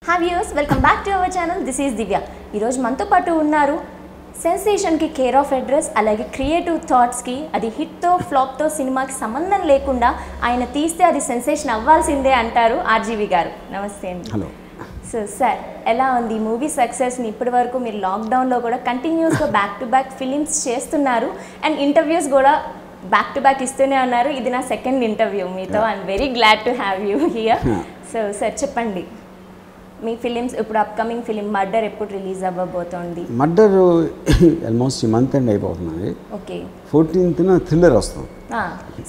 Hi viewers, welcome back to our channel. This is Divya. ఈ రోజు మనతో పాటు ఉన్నారు సెన్సేషన్ కి కేర్ ఆఫ్ అడ్రస్ అలాగే క్రియేటివ్ థాట్స్ కి అది హిట్ తో ఫ్లాప్ తో సినిమాకి సంబంధం లేకుండా ఆయన తీస్తే అది సెన్సేషన్ అవ్వాల్సిందే అంటారు ఆర్జీవి గారు. నమస్తే అండి. హలో. సో సార్ ఎలా ఉంది మూవీ సక్సెస్ ని ఇప్పటివరకు మీరు లాక్డౌన్ లో కూడా కంటిన్యూస్ గా బ్యాక్ టు బ్యాక్ ఫిలిమ్స్ చేస్తున్నారు అండ్ ఇంటర్వ్యూస్ కూడా బ్యాక్ టు బ్యాక్ ఇస్తూనే ఉన్నారు. ఇది నా సెకండ్ ఇంటర్వ్యూ మీతో. I'm very glad to have you here. So sir చెప్పండి, మీ ఫిలిమ్స్ ఇప్పుడు అప్కమింగ్ ఫిలిం మర్డర్ ఎప్పుడు రిలీజ్ అవ్వబోతోంది? మర్డర్ ఆల్మోస్ట్ ఈ మంత్ ఎండ్ అయిపోతుంది. ఓకే, 14th థ్రిల్లర్ వస్తుంది.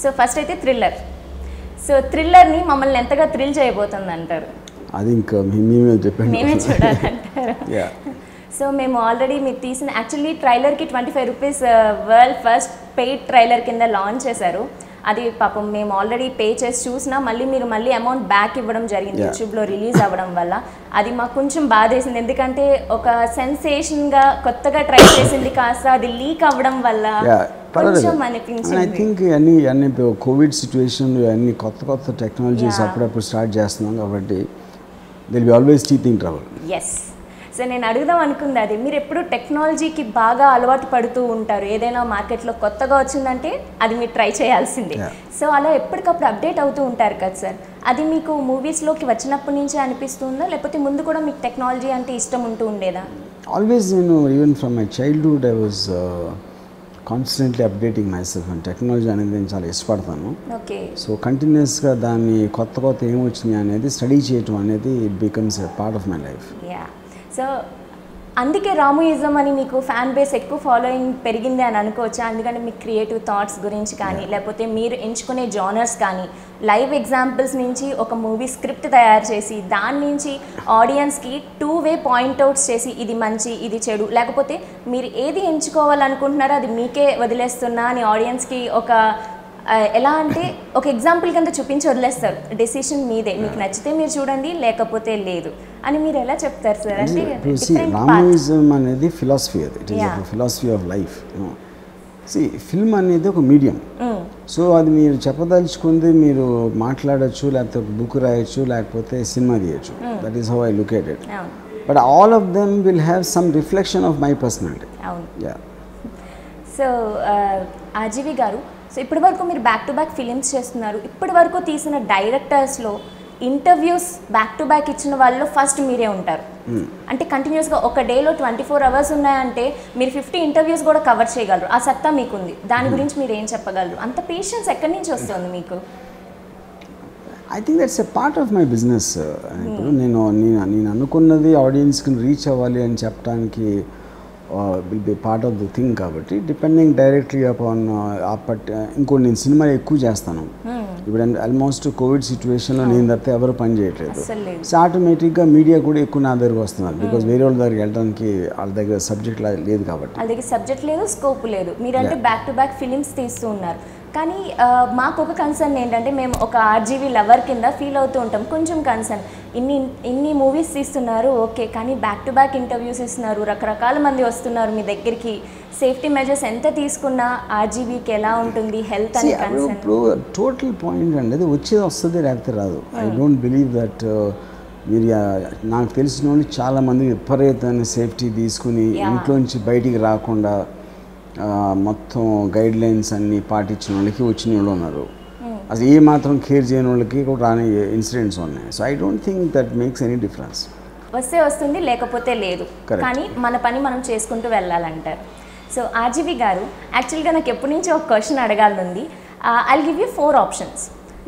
సో ఫస్ట్ అయితే థ్రిల్లర్. సో థ్రిల్లర్ని మమ్మల్ని ఎంతగా థ్రిల్ చేయబోతుంది అంటారు? అది ఇంకా మేమే చెప్పండి, మేమే చూడాలంటారు. సో మేము ఆల్రెడీ మీరు తీసిన యాక్చువల్లీ ట్రైలర్కి 25 rupees world first paid trailer కింద లాంచ్ చేశారు. అది పాపం మేము ఆల్రెడీ పే చేసి చూసినా మీరు మళ్ళీ అమౌంట్ బ్యాక్ ఇవ్వడం జరిగింది యూట్యూబ్లో రిలీజ్ అవ్వడం వల్ల. అది మాకు కొంచెం బాధేసింది, ఎందుకంటే ఒక సెన్సేషన్గా కొత్తగా ట్రై చేసింది కాస్త అది లీక్ అవ్వడం వల్ల కొంచెం అనిపించింది. ఐ థింక్ అన్ని కోవిడ్ సిచ్యువేషన్ అన్ని కొత్త టెక్నాలజీస్ అప్పుడప్పుడు స్టార్ట్ చేస్తున్నాం కాబట్టి there'll be always teething trouble. Yes. So నేను అడుగుదాం అనుకుంది అది, మీరు ఎప్పుడు టెక్నాలజీకి బాగా అలవాటు పడుతూ ఉంటారు. ఏదైనా మార్కెట్లో కొత్తగా వచ్చిందంటే అది మీరు ట్రై చేయాల్సిందే. సో అలా ఎప్పటికప్పుడు అప్డేట్ అవుతూ ఉంటారు కదా సార్, అది మీకు మూవీస్లోకి వచ్చినప్పటి నుంచే అనిపిస్తుందా లేకపోతే ముందు కూడా మీకు టెక్నాలజీ అంటే ఇష్టం ఉంటూ ఉండేదా? ఆల్వేస్ నేను even from my childhood I was constantly updating my self. And technology అనేది నేను చాలా ఇష్టపడతాను. ఓకే. సో కంటిన్యూస్గా దాన్ని కొత్త ఏం వచ్చినాయి అనేది స్టడీ చేయటం అనేది it becomes a part of my life. Yeah. So అందుకే రాముయిజం అని మీకు ఫ్యాన్ బేస్ ఎక్కువ ఫాలోయింగ్ పెరిగింది అని అనుకోవచ్చా? ఎందుకంటే మీ క్రియేటివ్ థాట్స్ గురించి కానీ లేకపోతే మీరు ఎంచుకునే జానర్స్ కానీ లైవ్ ఎగ్జాంపుల్స్ నుంచి ఒక మూవీ స్క్రిప్ట్ తయారు చేసి దాని నుంచి ఆడియన్స్కి 2-వే పాయింట్అవుట్స్ చేసి ఇది మంచి ఇది చెడు, లేకపోతే మీరు ఏది ఎంచుకోవాలనుకుంటున్నారో అది మీకే వదిలేస్తున్నా అని ఆడియన్స్కి ఒక ఎలా అంటే ఒక ఎగ్జాంపుల్ కింద చూపించి వదిలేస్తారు. డెసిషన్ మీదే, మీకు నచ్చితే మీరు చూడండి లేకపోతే లేదు అని మీరు ఎలా చెప్తారు సార్? అంటే రామోయిజం అనేది ఫిలాసఫీ, అది it is philosophy of life. Film అనేది ఒక మీడియం. సో అది మీరు చెప్పదలుచుకుంది మీరు మాట్లాడచ్చు, లేకపోతే బుక్ రాయొచ్చు, లేకపోతే సినిమా తీయచ్చు. That is how I look at it. But all of them will have some reflection of my personality. So RGV గారు, సో ఇప్పటి వరకు మీరు బ్యాక్ టు బ్యాక్ ఫిలిమ్స్ చేస్తున్నారు. ఇప్పటి వరకు తీసిన డైరెక్టర్స్లో ఇంటర్వ్యూస్ బ్యాక్ టు బ్యాక్ ఇచ్చిన వాళ్ళలో ఫస్ట్ మీరే ఉంటారు. అంటే కంటిన్యూస్గా ఒక డేలో 24 అవర్స్ ఉన్నాయంటే మీరు 50 ఇంటర్వ్యూస్ కూడా కవర్ చేయగలరు. ఆ సత్తా మీకుంది. దాని గురించి మీరు ఏం చెప్పగలరు? అంత పేషెన్స్ ఎక్కడి నుంచి వస్తుంది మీకు? I think that's a part of my business. ఇప్పుడు నేను అనుకున్నది ఆడియన్స్కి రీచ్ అవ్వాలి అని చెప్పడానికి will be part of the thing. కాబట్టి డిపెండింగ్ డైరెక్ట్లీ అపాన్ ఇంకోటి నేను సినిమాలు ఎక్కువ చేస్తాను. ఇప్పుడు ఆల్మోస్ట్ కోవిడ్ సిచ్యువేషన్లో నేను తప్పితే ఎవరు పని చేయట్లేదు. సో ఆటోమేటిక్గా మీడియా కూడా ఎక్కువ నా దగ్గరకు వస్తున్నారు. బికాజ్ వేరే వాళ్ళ దగ్గరికి వెళ్ళడానికి వాళ్ళ దగ్గర సబ్జెక్ట్ లేదు కాబట్టి. వాళ్ళ దగ్గర సబ్జెక్ట్ లేదు, స్కోప్ లేదు. మీరంటే బ్యాక్ టు బ్యాక్ ఫిలిమ్స్ తీస్తూ ఉన్నారు. కానీ మాకు ఒక కన్సర్న్ ఏంటంటే మేము ఒక ఆర్జీవి లవర్ కింద ఫీల్ అవుతూ ఉంటాం. కొంచెం కన్సర్న్, ఇన్ని మూవీస్ తీస్తున్నారు ఓకే, కానీ బ్యాక్ టు బ్యాక్ ఇంటర్వ్యూస్ ఇస్తున్నారు, రకరకాల మంది వస్తున్నారు మీ దగ్గరికి. సేఫ్టీ మెజర్స్ ఎంత తీసుకున్నా ఆర్జీవీకి ఎలా ఉంటుంది హెల్త్ అని కన్సర్న్? ఇప్పుడు టోటల్ పాయింట్ అండి, అది వచ్చేది వస్తుంది లేకపోతే రాదు. ఐ డోంట్ బిలీవ్ దట్ మీరు నాకు తెలిసిన వాళ్ళు చాలామంది విపరీతమైన సేఫ్టీ తీసుకుని ఇంట్లోంచి బయటికి రాకుండా మొత్తం గైడ్ లైన్స్ అన్నీ పాటించిన వాళ్ళకి వచ్చిన వాళ్ళు ఉన్నారు. అసలు ఏ మాత్రం కేర్ చేయని వాళ్ళకి కూడా రాని ఇన్సిడెంట్స్ ఉన్నాయి. So I don't think that makes any difference. వస్తే వస్తుంది లేకపోతే లేదు, కానీ మన పని మనం చేసుకుంటూ వెళ్ళాలంటారు. సో ఆర్జీవి గారు, యాక్చువల్గా నాకు ఎప్పటి నుంచి ఒక క్వశ్చన్ అడగాలనుంది. I'll give you 4 options.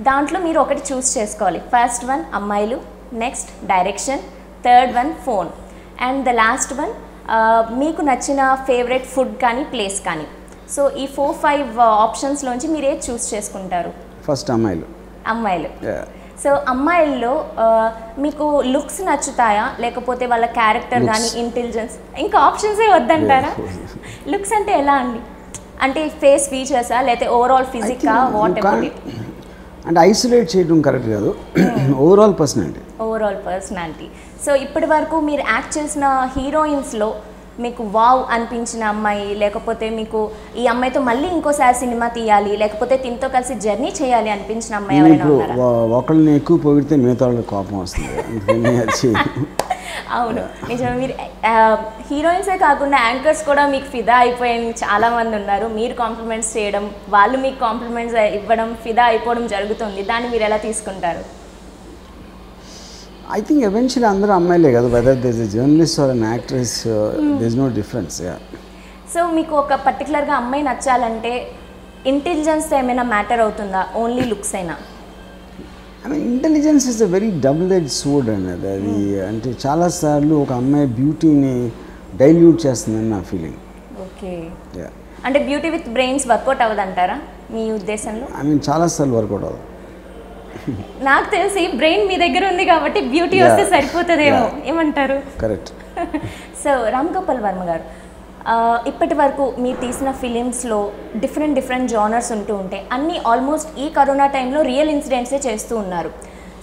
దాంట్లో మీరు ఒకటి చూస్ చేసుకోవాలి. ఫస్ట్ వన్ అమ్మాయిలు, next direction, third one phone, and the last one మీకు నచ్చిన ఫేవరెట్ ఫుడ్ కానీ ప్లేస్ కానీ. సో ఈ 4-5 ఆప్షన్స్లోంచి మీరు ఏది చూస్ చేసుకుంటారు? ఫస్ట్ అమ్మాయిలు. సో అమ్మాయిల్లో మీకు లుక్స్ నచ్చుతాయా లేకపోతే వాళ్ళ క్యారెక్టర్ కానీ ఇంటెలిజెన్స్? ఇంకా ఆప్షన్సే వద్దంటారా? లుక్స్ అంటే ఎలా అండి? అంటే ఫేస్ ఫీచర్సా లేకపోతే ఓవరాల్ ఫిజికా, వాట్ అబౌట్ ఇట్? అంటే ఐసోలేట్ చేయడం కరెక్ట్ కాదు, ఓవరాల్ పర్సనాలిటీ. సో ఇప్పటి వరకు మీరు యాక్ట్ చేసిన హీరోయిన్స్లో మీకు వావ్ అనిపించిన అమ్మాయి, లేకపోతే మీకు ఈ అమ్మాయితో మళ్ళీ ఇంకోసారి సినిమా తీయాలి, లేకపోతే తినతో కలిసి జర్నీ చేయాలి అనిపించిన అమ్మాయి ఎవరైనా ఉన్నారా? ఒకళ్ళని ఎక్కువ పొగిడితే మిగతా వాళ్ళకి కోపం వస్తుంది. అవును, నిజమే. మీరు హీరోయిన్సే కాకుండా యాంకర్స్ కూడా మీకు ఫిదా అయిపోయిన చాలామంది ఉన్నారు. మీరు కాంప్లిమెంట్స్ చేయడం, వాళ్ళు మీకు కాంప్లిమెంట్స్ ఇవ్వడం, ఫిదా అయిపోవడం జరుగుతుంది. దాన్ని మీరు ఎలా తీసుకుంటారు? I think eventually అందరూ అమ్మాయిలే కదా, whether there's a journalist or an actress, there's no difference. So మీకు ఒక పర్టికులర్గా అమ్మాయి నచ్చాలంటే ఇంటెలిజెన్స్ ఏమైనా మ్యాటర్ అవుతుందా, ఓన్లీ లుక్స్ అయినా? I mean, intelligence is a very double-edged sword అనేది. అది అంటే చాలాసార్లు ఒక అమ్మాయి బ్యూటీని డైల్యూట్ చేస్తుందని నా ఫీలింగ్. ఓకే, అంటే బ్యూటీ విత్ బ్రెయిన్స్ వర్కౌట్ అవ్వదంటారా మీ ఉద్దేశంలో? ఐ మీన్ చాలాసార్లు వర్కౌట్ అవ్వదు. నాకు తెలిసి బ్రెయిన్ మీ దగ్గర ఉంది కాబట్టి బ్యూటీ వస్తే సరిపోతుందేమో, ఏమంటారు? కరెక్ట్. సో రామ్ గోపాల్ వర్మ గారు, ఇప్పటి వరకు మీరు తీసిన ఫిలిమ్స్లో డిఫరెంట్ జానర్స్ ఉంటూ ఉంటాయి. అన్నీ ఆల్మోస్ట్ ఈ కరోనా టైంలో రియల్ ఇన్సిడెంట్సే చేస్తూ ఉన్నారు.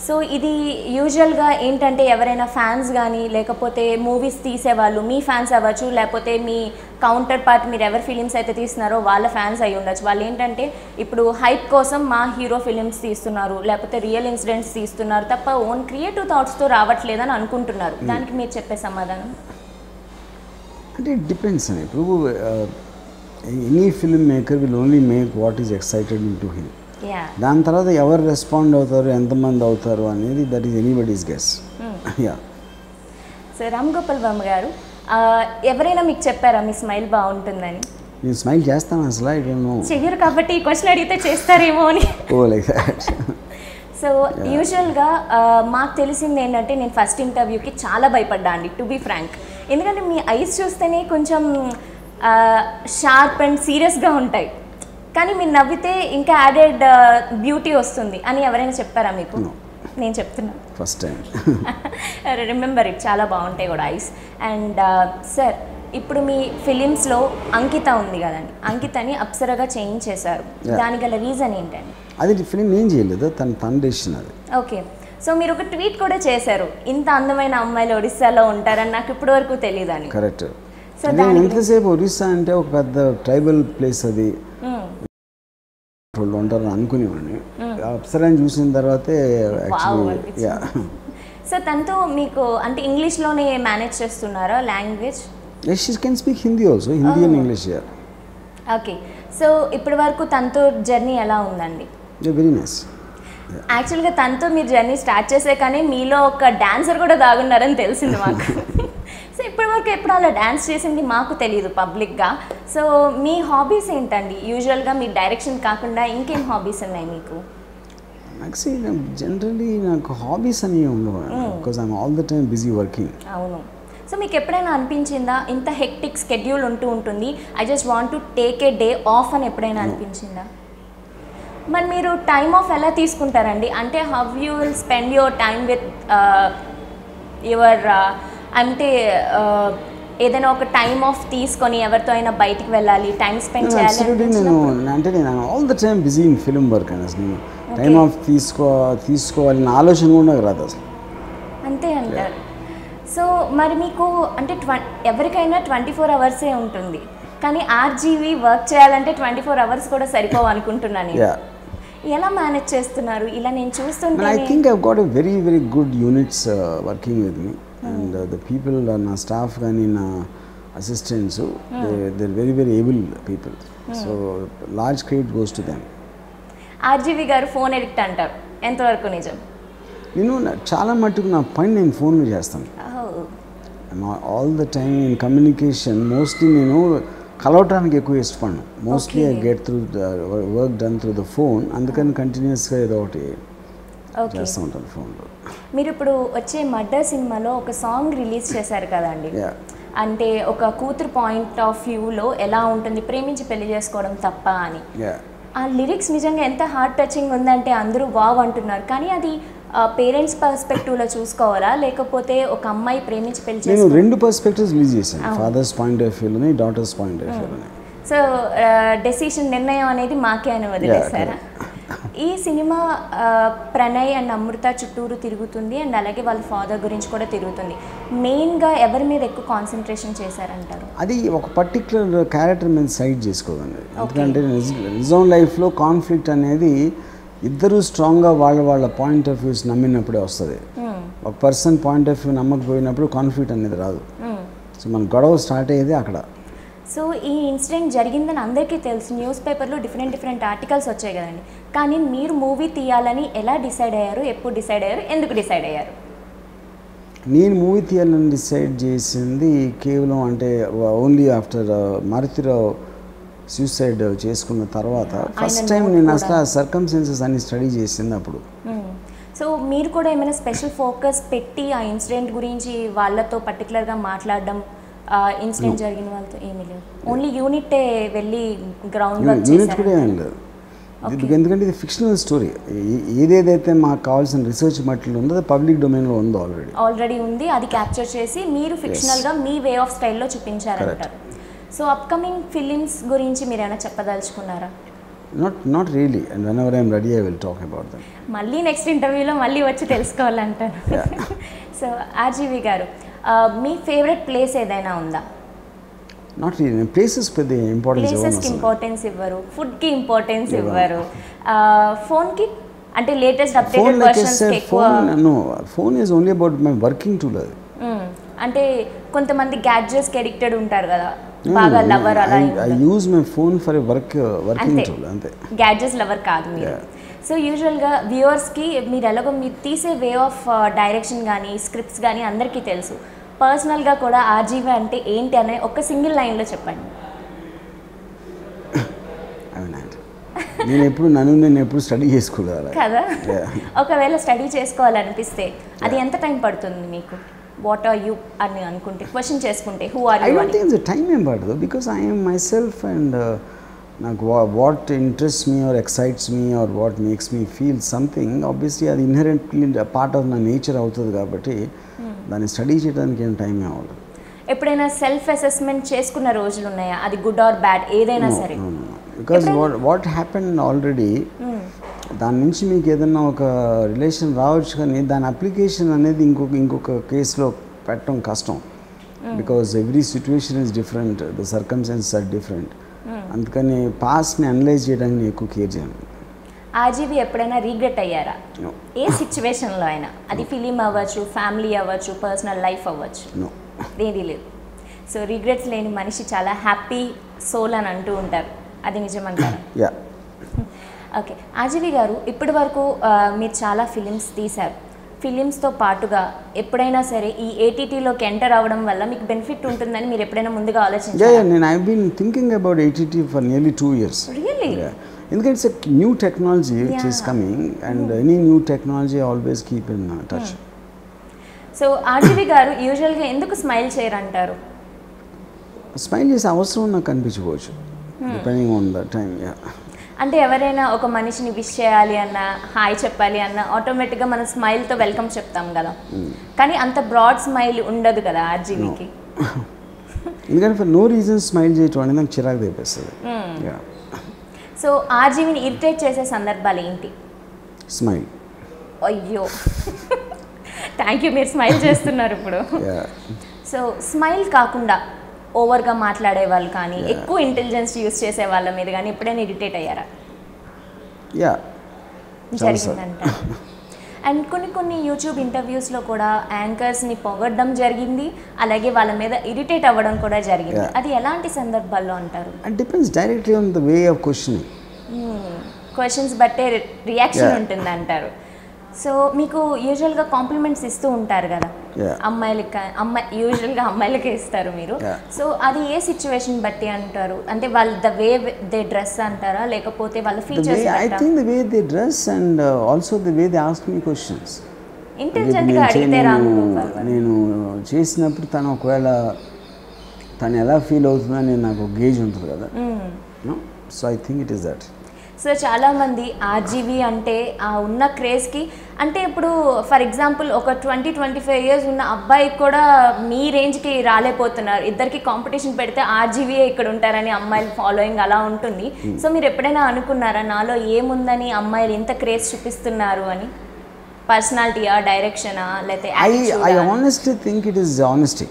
సో ఇది యూజువల్గా ఏంటంటే ఎవరైనా ఫ్యాన్స్ కానీ, లేకపోతే మూవీస్ తీసేవాళ్ళు మీ ఫ్యాన్స్ అవ్వచ్చు, లేకపోతే మీ కౌంటర్ పార్ట్ మీరు ఎవరి ఫిలిమ్స్ అయితే తీస్తున్నారో వాళ్ళ ఫ్యాన్స్ అయి ఉండొచ్చు. వాళ్ళు ఏంటంటే ఇప్పుడు హైప్ కోసం మా హీరో ఫిలిమ్స్ తీస్తున్నారు, లేకపోతే రియల్ ఇన్సిడెంట్స్ తీస్తున్నారు తప్ప ఓన్ క్రియేటివ్ థాట్స్తో రావట్లేదని అనుకుంటున్నారు. దానికి మీరు చెప్పే సమాధానం? అంటే ఇట్ డిపెండ్స్ అని. ఇప్పుడు any film maker will only make what is excited in to him. దాని తర్వాత ఎవరు రెస్పాండ్ అవుతారు, ఎంతమంది అవుతారు అనేది that is anybody's guess. So Ram Gopal Varma గారు, ఎవరైనా మీకు చెప్పారా మీ స్మైల్ బాగుంటుందని? నేను స్మైల్ చేస్తాను అసలు? I don't know. చెయ్యరు కాబట్టి ఈ క్వశ్చన్ అడిగితే చేస్తారేమో అని. ఓ లైక్ దట్. సో యూజువల్గా మాకు తెలిసింది ఏంటంటే, నేను ఫస్ట్ ఇంటర్వ్యూకి చాలా భయపడ్డా అండి, టు బీ ఫ్రాంక్. ఎందుకంటే మీ ఐస్ చూస్తేనే కొంచెం షార్ప్ అండ్ సీరియస్గా ఉంటాయి, కానీ మీరు నవ్వితే ఇంకా యాడెడ్ బ్యూటీ వస్తుంది అని ఎవరైనా చెప్పారా మీకు? నేను చెప్తున్నాను ఫస్ట్ టైం. రిమెంబర్ ఇట్, చాలా బాగుంటాయి కూడా ఐస్. అండ్ సార్, ఇప్పుడు మీ ఫిలిమ్స్లో అంకిత ఉంది కదండి, అంకితని అప్సరగా చేంజ్ చేశారు. దానికి గల రీజన్ ఏంటండి? అది ఫిలిం నేను చేయలేదు, తన డెసిషన్ అది. ఓకే, సో మీరు ఒక ట్వీట్ కూడా చేశారు, ఇంత అందమైన అమ్మాయిలు ఒడిస్సాలో ఉంటారని నాకు ఇప్పటి వరకు తెలియదు అని. కరెక్ట్. సో ఎంతసేపు ఒరిస్సా అంటే ఒక పెద్ద ట్రైబల్ ప్లేస్, అది వాళ్ళు ఉంటారని అనుకునేవాడిని. అప్సరాని చూసిన తర్వాతే యాక్చువల్లీ. సో తనతో మీకు అంటే ఇంగ్లీష్లోనే మేనేజ్ చేస్తున్నారా language? Yes, she can speak Hindi also, Hindi and English. Okay, so ఇప్పటి వరకు తనతో జర్నీ ఎలా ఉందండి? Very nice. యాక్చువల్గా తనతో మీరు జర్నీ స్టార్ట్ చేసే కానీ మీలో ఒక డాన్సర్ కూడా దాగున్నారని తెలిసింది మాకు. సో ఇప్పటి వరకు ఎప్పుడు అలా డాన్స్ చేసింది మాకు తెలియదు పబ్లిక్గా. సో మీ హాబీస్ ఏంటండి? యూజువల్గా మీ డైరెక్షన్ కాకుండా ఇంకేం హాబీస్ ఉన్నాయి మీకు? నాకు జనరల్లీ నాకు హాబీస్ అని ఉండవు, because I'm all the time busy working. అవును. సో మీకు ఎప్పుడైనా అనిపించిందా ఇంత హెక్టిక్ స్కెడ్యూల్ ఉంటుంది, I just want to take a day of అని ఎప్పుడైనా అనిపించిందా? మరి మీరు టైమ్ ఆఫ్ ఎలా తీసుకుంటారండి? అంటే how you will spend your time with your అంటే ఏదైనా ఒక టైమ్ ఆఫ్ తీసుకొని ఎవరితో అయినా బయటికి వెళ్ళాలి, టైం స్పెండ్ చేయాలి? నేను all the time busy in film work అని, అసలు నేను టైమ్ ఆఫ్ తీసుకోవాలని ఆలోచన కూడా నాకు రాదు అసలు. అంతే అంటారు. సో మరి మీకు అంటే ఎవరికైనా 24 అవర్సే ఉంటుంది, కానీ ఆర్జీవి వర్క్ చేయాలంటే 24 అవర్స్ కూడా సరిపోవు అనుకుంటున్నాను. ఎలా మేనేజ్ చేస్తున్నారు? ఇలా నేను చూస్తుంటే I think I've got a very very good units working with me, and the people, నా స్టాఫ్ కానీ నా assistants, they very very able people. So large credit goes to them. RGV గారు ఫోన్ ఎడిక్ట్ అంటారు, ఎంతవరకు నిజం? నేను చాలా మట్టుకు నా పని నేను ఫోన్లో చేస్తాను. All the time in communication mostly నేను కలవటానికి ఎక్కువ ఇష్టపడను. Mostly I get through work done through the phone, అందుకని కంటిన్యూస్గా ఏదో ఒకటి చేస్తూ ఉంటాను ఫోన్లో. మీరు ఇప్పుడు వచ్చే మర్డర్ సినిమాలో ఒక సాంగ్ రిలీజ్ చేశారు కదండి, అంటే ఒక కూతురు పాయింట్ ఆఫ్ వ్యూలో ఎలా ఉంటుంది ప్రేమించి పెళ్లి చేసుకోవడం తప్ప అని. ఆ లిరిక్స్ నిజంగా ఎంత హార్ట్ టచింగ్ ఉందంటే అందరూ వావ్ అంటున్నారు, కానీ అది పేరెంట్స్ పర్స్పెక్టివ్లో చూసుకోవాలా, లేకపోతే ఒక అమ్మాయి ప్రేమించి పెళ్లి చేసుకోవాలి? నేను రెండు పర్స్పెక్టివ్స్ రిలీజ్ చేశాను, ఫాదర్స్ పాయింట్ ఆఫ్ వ్యూలోని, డాటర్స్ పాయింట్ ఆఫ్ వ్యూలోని. సో డెసిషన్ నిర్ణయం అనేది మాకే అని వదిలేసారా? ఈ సినిమా ప్రణయ్ అండ్ అమృత చుట్టూరు తిరుగుతుంది అండ్ అలాగే వాళ్ళ ఫాదర్ గురించి కూడా తిరుగుతుంది. మెయిన్గా ఎవరి మీద ఎక్కువ కాన్సన్ట్రేషన్ చేశారంటారు? అది ఒక పర్టికులర్ క్యారెక్టర్ మీద సైడ్ చేసుకోదండి. ఎందుకంటే నిజం లైఫ్లో కాన్ఫ్లిక్ట్ అనేది ఇద్దరు స్ట్రాంగ్గా వాళ్ళ పాయింట్ ఆఫ్ వ్యూస్ నమ్మినప్పుడే వస్తుంది. ఒక పర్సన్ పాయింట్ ఆఫ్ వ్యూ నమ్మకపోయినప్పుడు కాన్ఫ్లిక్ట్ అనేది రాదు. సో మన గొడవ స్టార్ట్ అయ్యేది అక్కడ. సో ఈ ఇన్సిడెంట్ జరిగిందని అందరికీ తెలుసు, న్యూస్ పేపర్లో డిఫరెంట్ ఆర్టికల్స్ వచ్చాయి కదండి. కానీ మీరు మూవీ తీయాలని ఎలా డిసైడ్ అయ్యారు, ఎప్పుడు డిసైడ్ అయ్యారు, ఎందుకు డిసైడ్ అయ్యారు? నేను మూవీ తీయాలని డిసైడ్ చేసింది కేవలం అంటే ఓన్లీ ఆఫ్టర్ మారుతిరావు సూసైడ్ చేసుకున్న తర్వాత ఫస్ట్ టైం నేను అసలు ఆ సర్కమ్స్టెన్సెస్ అన్ని స్టడీ చేసింది అప్పుడు. సో మీరు కూడా ఏమైనా స్పెషల్ ఫోకస్ పెట్టి ఆ ఇన్సిడెంట్ గురించి వాళ్ళతో పర్టికులర్గా మాట్లాడడం, ఇన్సిడెంట్ జరిగిన వాళ్ళతో ఏమీ లేదు, ఓన్లీ యూనిట్ వెళ్ళి గ్రౌండ్ వర్క్ యూనిట్ కూడా ఏం లేదు. ఎందుకంటే ఇది ఫిక్షనల్ స్టోరీ. ఏదేదైతే మాకు కావాల్సిన రీసెర్చ్ మటీరియల్ ఉందో అది పబ్లిక్ డొమైన్లో ఉందో ఆల్రెడీ ఉంది. అది క్యాప్చర్ చేసి మీరు ఫిక్షనల్గా మీ వే ఆఫ్ స్టైల్లో చూపించారంటారు. సో అప్కమింగ్ ఫిలిమ్స్ గురించి మీరు ఏమైనా చెప్పదలుచుకున్నారా? Not really, and whenever I am ready I will talk about them. మళ్ళీ నెక్స్ట్ ఇంటర్వ్యూలో మళ్ళీ వచ్చి తెలుసుకోవాలంటారు. సో ఆర్జీవి గారు, మీ ఫేవరెట్ ప్లేస్ ఏదైనా ఉందా? Not really. ప్లేసెస్ పెద్ద ప్లేసెస్కి ఇంపార్టెన్స్ ఇవ్వరు, ఫుడ్కి ఇంపార్టెన్స్ ఇవ్వరు, ఫోన్కి అంటే లేటెస్ట్ అప్డేటెడ్ వర్షన్స్కి ఎక్కువ. Phone is only about my working tool. అది అంటే కొంతమంది గ్యాడ్జెట్స్కి అడిక్టెడ్ ఉంటారు కదా, బాగా లవర్ అలా. I use my phone for working tool అంతే, గ్యాడ్జెట్స్ లవర్ కాదు మీరు. సో యూజువల్గా వ్యూవర్స్కి మీరు ఎలాగో మీరు తీసే వే ఆఫ్ డైరెక్షన్ కానీ స్క్రిప్ట్స్ కానీ అందరికీ తెలుసు. పర్సనల్గా కూడా ఆర్జీవి అంటే ఏంటి అనే ఒక సింగిల్ లైన్లో చెప్పండి. నేను ఎప్పుడు స్టడీ చేసుకోవాలి కదా. ఒకవేళ స్టడీ చేసుకోవాలనిపిస్తే అది ఎంత టైం పడుతుంది మీకు? వాట్ ఆర్ యూ అని అనుకుంటే, క్వశ్చన్ చేసుకుంటే who are you? I don't think time ఏం పడదు, because I am myself and నాకు what interest me or excites me or what makes me feel something, obviously అది inherently part of నా nature అవుతుంది కాబట్టి దాన్ని study చేయడానికి ఏం టైం అవ్వదు. ఎప్పుడైనా సెల్ఫ్ అసెస్మెంట్ చేసుకున్న రోజులు ఉన్నాయా? అది గుడ్ ఆర్ బ్యాడ్ ఏదైనా సరే. బికాస్ వాట్ హ్యాపెన్ ఆల్రెడీ, దాని నుంచి మీకు ఏదైనా ఒక రిలేషన్ రావచ్చు కానీ దాని అప్లికేషన్ అనేది ఇంకొక కేసులో పెట్టడం కష్టం. Because every situation is different, the circumstances are different. అందుకని పాస్ట్ని అనలైజ్ చేయడానికి నేను ఎక్కువ కేర్ చేయను. ఆర్జీవి ఎప్పుడైనా రీగ్రెట్ అయ్యారా? ఏ సిచ్యువేషన్లో అయినా, అది ఫిలిం అవ్వచ్చు, ఫ్యామిలీ అవ్వచ్చు, పర్సనల్ లైఫ్ అవ్వచ్చు, ఏది లేదు. సో రిగ్రెట్స్ లేని మనిషి చాలా హ్యాపీ సోల్ అని అంటూ ఉంటారు, అది నిజమంటారా? యా. ఓకే ఆర్జీవి గారు, ఇప్పటి వరకు మీరు చాలా ఫిలిమ్స్ తీశారు. ఫిలిమ్స్తో పాటుగా ఎప్పుడైనా సరే ఈ ఏటీటీలోకి ఎంటర్ అవ్వడం వల్ల మీకు బెనిఫిట్ ఉంటుందని మీరు ఎప్పుడైనా ముందుగా ఆలోచించారా? నేను I been thinking about ATT for nearly 2 years. Really? ఎందుకంటే it's a new technology which is coming and any new technology always keep in touch. So RGV garu యూజువల్గా ఎందుకు స్మైల్ చేయరంటారు? స్మైల్ చేసే అవసరం నాకు కనిపించవచ్చు, డిపెండింగ్ ఆన్ ద టైం. అంటే ఎవరైనా ఒక మనిషిని విష్ చేయాలి అన్న, హాయ్ చెప్పాలి అన్న, ఆటోమేటిక్గా మనం స్మైల్తో వెల్కమ్ చెప్తాం కదా, కానీ అంత బ్రాడ్ స్మైల్ ఉండదు కదా ఆర్జీవికి. ఎందుకంటే ఫర్ నో రీజన్ స్మైల్ చేయటం అనేది నాకు చిరాకు తెప్పిస్తుంది. సో ఆర్జీవిని ఇరిటేట్ చేసే సందర్భాలు ఏంటి? స్మైల్. అయ్యో థ్యాంక్ యూ, మీరు స్మైల్ చేస్తున్నారు ఇప్పుడు. సో స్మైల్ కాకుండా ఓవర్గా మాట్లాడే వాళ్ళు కానీ, ఎక్కువ ఇంటెలిజెన్స్ యూస్ చేసే వాళ్ళ మీద కానీ ఎప్పుడైనా ఇరిటేట్ అయ్యారా? జరిగిందంట. అండ్ కొన్ని యూట్యూబ్ ఇంటర్వ్యూస్లో కూడా యాంకర్స్ని పొగడడం జరిగింది, అలాగే వాళ్ళ మీద ఇరిటేట్ అవ్వడం కూడా జరిగింది. అది ఎలాంటి సందర్భాల్లో అంటారు? It depends directly on the way of questioning. Questions బట్టే రియాక్షన్ ఉంటుంది అంటారు. సో మీకు యూజువల్గా కాంప్లిమెంట్స్ ఇస్తూ ఉంటారు కదా అమ్మాయిలకి, యూజువల్గా అమ్మాయిలకే ఇస్తారు మీరు. సో అది ఏ సిచ్యువేషన్ బట్టి అంటారు? అంటే వాళ్ళు ద వే దే డ్రెస్ అంటారా, లేకపోతే వాళ్ళ features? I think the way they dress and also the way they ask me questions. ఇంటెలిజెంట్గా అడిగితే నేను చేసినప్పుడు తను ఒకవేళ తను ఎలా ఫీల్ అవుతుందని నాకు గేజ్ ఉంటుంది కదా. So I think it is that. So చాలామంది ఆర్జీవి అంటే ఆ ఉన్న క్రేజ్కి అంటే ఇప్పుడు ఫర్ ఎగ్జాంపుల్ ఒక 20-25 ఇయర్స్ ఉన్న అబ్బాయికి కూడా మీ రేంజ్కి రాలేకపోతున్నారు. ఇద్దరికి కాంపిటీషన్ పెడితే ఆర్జీవీ ఇక్కడ ఉంటారని అమ్మాయిల ఫాలోయింగ్ అలా ఉంటుంది. సో మీరు ఎప్పుడైనా అనుకున్నారా నాలో ఏముందని అమ్మాయిలు ఇంత క్రేజ్ చూపిస్తున్నారు అని? పర్సనాలిటీయా, డైరెక్షనా, లేకపోతే I honestly think it is honesty.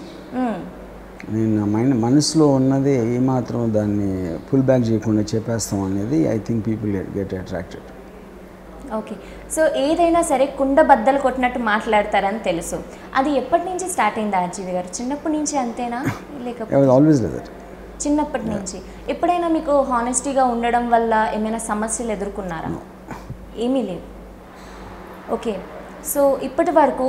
నేను మనసులో ఉన్నది ఏమాత్రం దాన్ని పుల్ బ్యాక్ చేయకుండా చెప్పేస్తాం అనేది I think people get attracted. Okay. So ఏదైనా సరే కుండ బద్దలు కొట్టినట్టు మాట్లాడతారని తెలుసు. అది ఎప్పటి నుంచి స్టార్ట్ అయింది ఆర్జీవి గారు? చిన్నప్పటి నుంచి అంతేనా లేకపోతే ఆల్వేస్ లైక్ దట్? చిన్నప్పటి నుంచి. ఎప్పుడైనా మీకు హానెస్టీగా ఉండడం వల్ల ఏమైనా సమస్యలు ఎదుర్కొన్నారా? ఏమీ లేవు. ఓకే. సో ఇప్పటి వరకు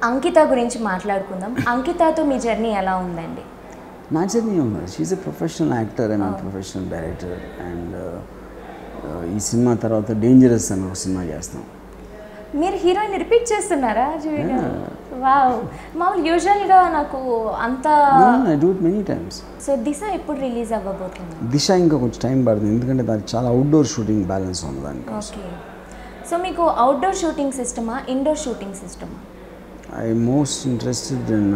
అంకిత గురించి మాట్లాడుకుందాం. అంకితతో మీ జర్నీ ఎలా ఉందండి? నా జర్నీ ఉంది. She's a professional actor and professional director. And ఈ సినిమా తర్వాత డేంజరస్ అని ఒక సినిమా చేస్తాం. మీరు హీరోయిన్ రిపీట్ చేస్తున్నారా? వావ్. మామూలు యూజువల్గా నాకు అంత I do it many times. So Disha ఎప్పుడు రిలీజ్ అవ్వబోతుంది? దిశ ఇంకా కొంచెం టైం పడుతుంది, ఎందుకంటే దానికి చాలా అవుట్డోర్ షూటింగ్ బ్యాలెన్స్ ఉంది దానికి. ఓకే. సో మీకు అవుట్డోర్ షూటింగ్ సిస్టమా, ఇండోర్ షూటింగ్ సిస్టమా? I'm most interested in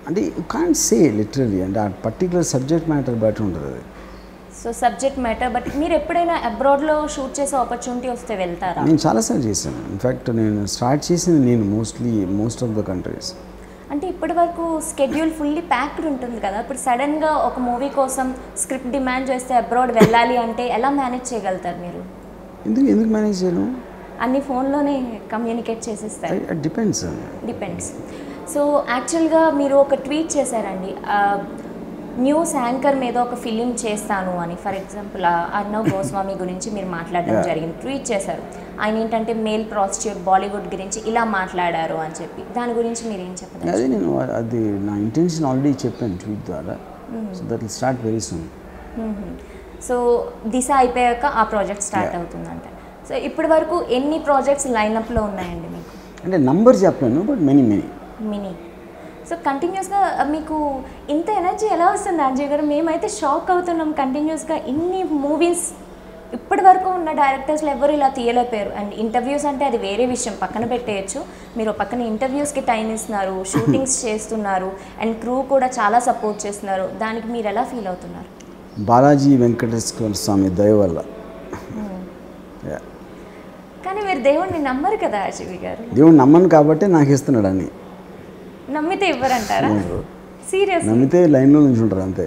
అంటే యూ కాంట్ సే లిటరలీ, అంటే ఆ పర్టికులర్ సబ్జెక్ట్ మ్యాటర్ బట్టి ఉంటుంది అది. సో సబ్జెక్ట్ మ్యాటర్ బట్ మీరు ఎప్పుడైనా అబ్రాడ్లో షూట్ చేసే ఆపర్చునిటీ వస్తే వెళ్తారా? నేను చాలాసార్లు చేశాను. ఇన్ఫ్యాక్ట్ నేను స్టార్ట్ చేసింది నేను మోస్ట్ ఆఫ్ ద కంట్రీస్. అంటే ఇప్పటి వరకు స్కెడ్యూల్ ఫుల్లీ ప్యాక్డ్ ఉంటుంది కదా, ఇప్పుడు సడన్గా ఒక మూవీ కోసం స్క్రిప్ట్ డిమాండ్ చేస్తే అబ్రాడ్ వెళ్ళాలి అంటే ఎలా మేనేజ్ చేయగలుగుతారు మీరు? ఎందుకు మేనేజ్ చేయను? అన్ని ఫోన్లోనే కమ్యూనికేట్ చేసేస్తారు. డిపెండ్స్. సో యాక్చువల్గా మీరు ఒక ట్వీట్ చేశారండి, న్యూస్ యాంకర్ మీద ఒక ఫిలిం చేస్తాను అని. ఫర్ ఎగ్జాంపుల్ అర్నవ్ గోస్వామి గురించి మీరు మాట్లాడడం జరిగింది, ట్వీట్ చేశారు. ఆయన ఏంటంటే మేల్ ప్రాస్టిట్యూట్ బాలీవుడ్ గురించి ఇలా మాట్లాడారు అని చెప్పి, దాని గురించి మీరు ఏం చెప్పారు? అది నా ఇంటెన్షన్ ఆల్రెడీ చెప్పాను ట్వీట్ ద్వారా. So that will start very soon. So Disha అయిపోయాక ఆ ప్రాజెక్ట్ స్టార్ట్ అవుతుందంట. సో ఇప్పటి వరకు ఎన్ని ప్రాజెక్ట్స్ లైనప్లో ఉన్నాయండి మీకు? అంటే నంబర్ చెప్పలేను, బట్ మెనీ. సో కంటిన్యూస్గా మీకు ఇంత ఎనర్జీ ఎలా వస్తుంది ఆర్జీవి గారు? మేమైతే షాక్ అవుతున్నాం. కంటిన్యూస్గా ఇన్ని మూవీస్ ఇప్పటి వరకు ఉన్న డైరెక్టర్స్లో ఎవరు ఇలా తీయలేకపోయారు. అండ్ ఇంటర్వ్యూస్ అంటే అది వేరే విషయం, పక్కన పెట్టేయచ్చు. మీరు పక్కన ఇంటర్వ్యూస్కి టైం ఇస్తున్నారు, షూటింగ్స్ చేస్తున్నారు, అండ్ క్రూ కూడా చాలా సపోర్ట్ చేస్తున్నారు. దానికి మీరు ఎలా ఫీల్ అవుతున్నారు? బాలాజీ వెంకటేశ్వర స్వామి దయ వల్ల. కానీ మీరు దేవుడిని నమ్మరు కదా ఆర్జీవి గారు? దేవుడిని నమ్మను కాబట్టి నాకు ఇస్తున్నాడు అని. నమ్మితే ఇవ్వరంటారా? సీరియస్? నమ్మితే లైన్లో నుంచి ఉంటారు అంతే.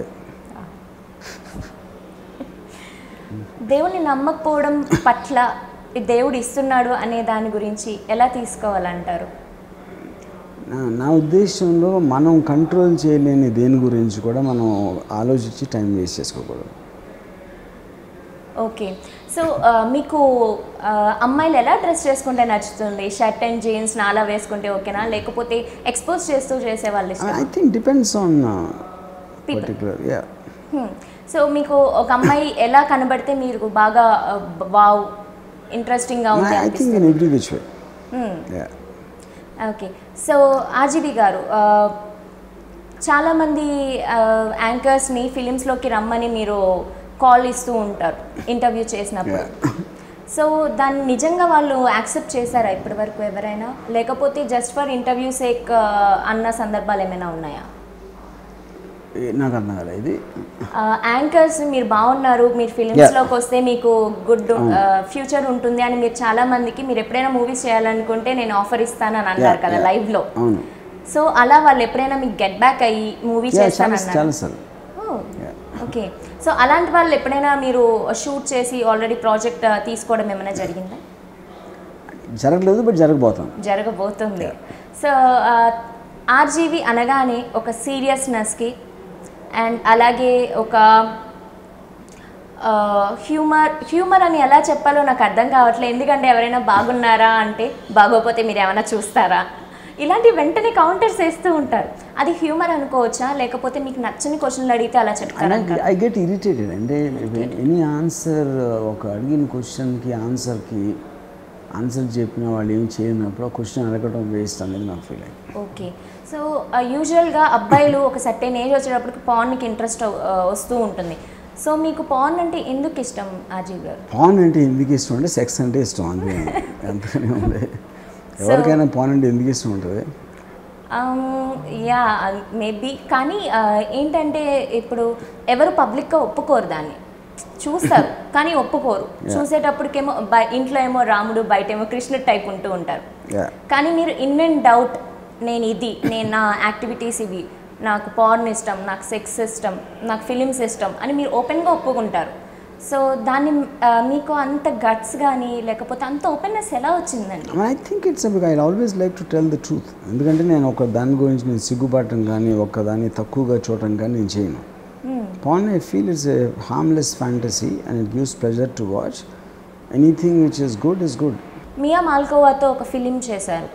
దేవుడిని నమ్మకపోవడం పట్ల దేవుడు ఇస్తున్నాడు అనే దాని గురించి ఎలా తీసుకోవాలంటారు? నా ఉద్దేశంలో మనం కంట్రోల్ చేయలేని దేని గురించి కూడా మనం ఆలోచించి టైం వేస్ట్ చేసుకోకూడదు. ఓకే. సో మీకు అమ్మాయిలు ఎలా డ్రెస్ చేసుకుంటే నచ్చుతుంది? షర్ట్ అండ్ జీన్స్ నాలా వేసుకుంటే ఓకేనా, లేకపోతే ఎక్స్పోజ్ చేస్తూ చేసేవాళ్ళు? I think depends on particular. So మీకు ఒక అమ్మాయి ఎలా కనబడితే మీరు బాగా వావ్ ఇంట్రెస్టింగ్గా ఉంది? I think in every which way. Okay. So RGV గారు, చాలామంది యాంకర్స్ని ఫిలిమ్స్లోకి రమ్మని మీరు కాల్ ఇస్తూ ఉంటారు ఇంటర్వ్యూ చేసినప్పుడు. సో దాన్ని నిజంగా వాళ్ళు యాక్సెప్ట్ చేశారా ఇప్పటి వరకు ఎవరైనా, లేకపోతే జస్ట్ ఫర్ ఇంటర్వ్యూ సేక్ అన్న సందర్భాలు ఏమైనా ఉన్నాయా? నాకు అర్థం కాలేదు. ఇది యాంకర్స్ మీరు బాగున్నారు, మీరు ఫిలిమ్స్లోకి వస్తే మీకు గుడ్ ఫ్యూచర్ ఉంటుంది అని మీరు చాలా మందికి, మీరు ఎప్పుడైనా మూవీస్ చేయాలనుకుంటే నేను ఆఫర్ ఇస్తాను అని అన్నారు కదా లైవ్లో. సో అలా వాళ్ళు ఎప్పుడైనా మీకు గెట్ బ్యాక్ అయ్యి మూవీ చేస్తానన్నారు? ఓకే. సో అలాంటి వాళ్ళు ఎప్పుడైనా మీరు షూట్ చేసి ఆల్రెడీ ప్రాజెక్ట్ తీసుకోవడం ఏమైనా జరిగిందా? జరగలేదు, బట్ జరగబోతుంది. సో ఆర్జీవి అనగానే ఒక సీరియస్నెస్కి అండ్ అలాగే ఒక హ్యూమర్ అని ఎలా చెప్పాలో నాకు అర్థం కావట్లేదు. ఎందుకంటే ఎవరైనా బాగున్నారా అంటే బాగోపోతే మీరు ఏమైనా చూస్తారా, ఇలాంటి వెంటనే కౌంటర్స్ వేస్తూ ఉంటారు. అది హ్యూమర్ అనుకోవచ్చా, లేకపోతే మీకు నచ్చని క్వశ్చన్లు అడిగితే అలా చెప్తారా? I get irritated. అంటే ఎనీ ఆన్సర్, ఒక అడిగిన క్వశ్చన్కి ఆన్సర్కి ఆన్సర్ చెప్పిన వాళ్ళు ఏం చేయనప్పుడు ఆ క్వశ్చన్ అడగడం వేస్ట్ అనేది నాకు ఫీల్ అయింది. ఓకే. సో యూజువల్గా అబ్బాయిలు ఒక సర్టెన్ ఏజ్ వచ్చేటప్పటికి పార్న్కి ఇంట్రెస్ట్ వస్తూ ఉంటుంది. సో మీకు పార్న్ అంటే ఎందుకు ఇష్టం ఆర్జీవి గారు? పార్న్ అంటే ఎందుకు ఇష్టం అంటే సెక్స్ అంటే ఇష్టం, అందుకే అంతగానే ఉంది. ఎవరికైనా పార్న్ అంటే ఎందుకు ఇష్టం ఉంటుంది? Yeah maybe. కానీ ఏంటంటే ఇప్పుడు ఎవరు పబ్లిక్గా ఒప్పుకోరు, దాన్ని చూస్తారు కానీ ఒప్పుకోరు. చూసేటప్పటికేమో ఇంట్లో ఏమో రాముడు, బయట ఏమో కృష్ణుడు టైప్ ఉంటూ ఉంటారు. కానీ మీరు ఇన్ అండ్ డౌట్ నేను నా యాక్టివిటీస్ ఇవి, నాకు పార్న్ ఇష్టం, నాకు సెక్స్ ఇష్టం, నాకు ఫిలిమ్స్ ఇష్టం అని మీరు ఓపెన్గా ఒప్పుకుంటారు. సో దాన్ని మీకు అంత గట్స్ కానీ లేకపోతే అంత ఓపెన్నెస్ ఎలా వచ్చిందండి? I think it's I always like to tell the truth. ఎందుకంటే నేను ఒక దాని గురించి నేను సిగ్గుపడటం కానీ దాన్ని తక్కువగా చూడటం కానీ నేను చేయను. Porn, I feel, is a harmless fantasy and it gives pleasure to watch. Anything which is good is good. మియా మాల్కోవాతో ఒక ఫిలిం చేశారు.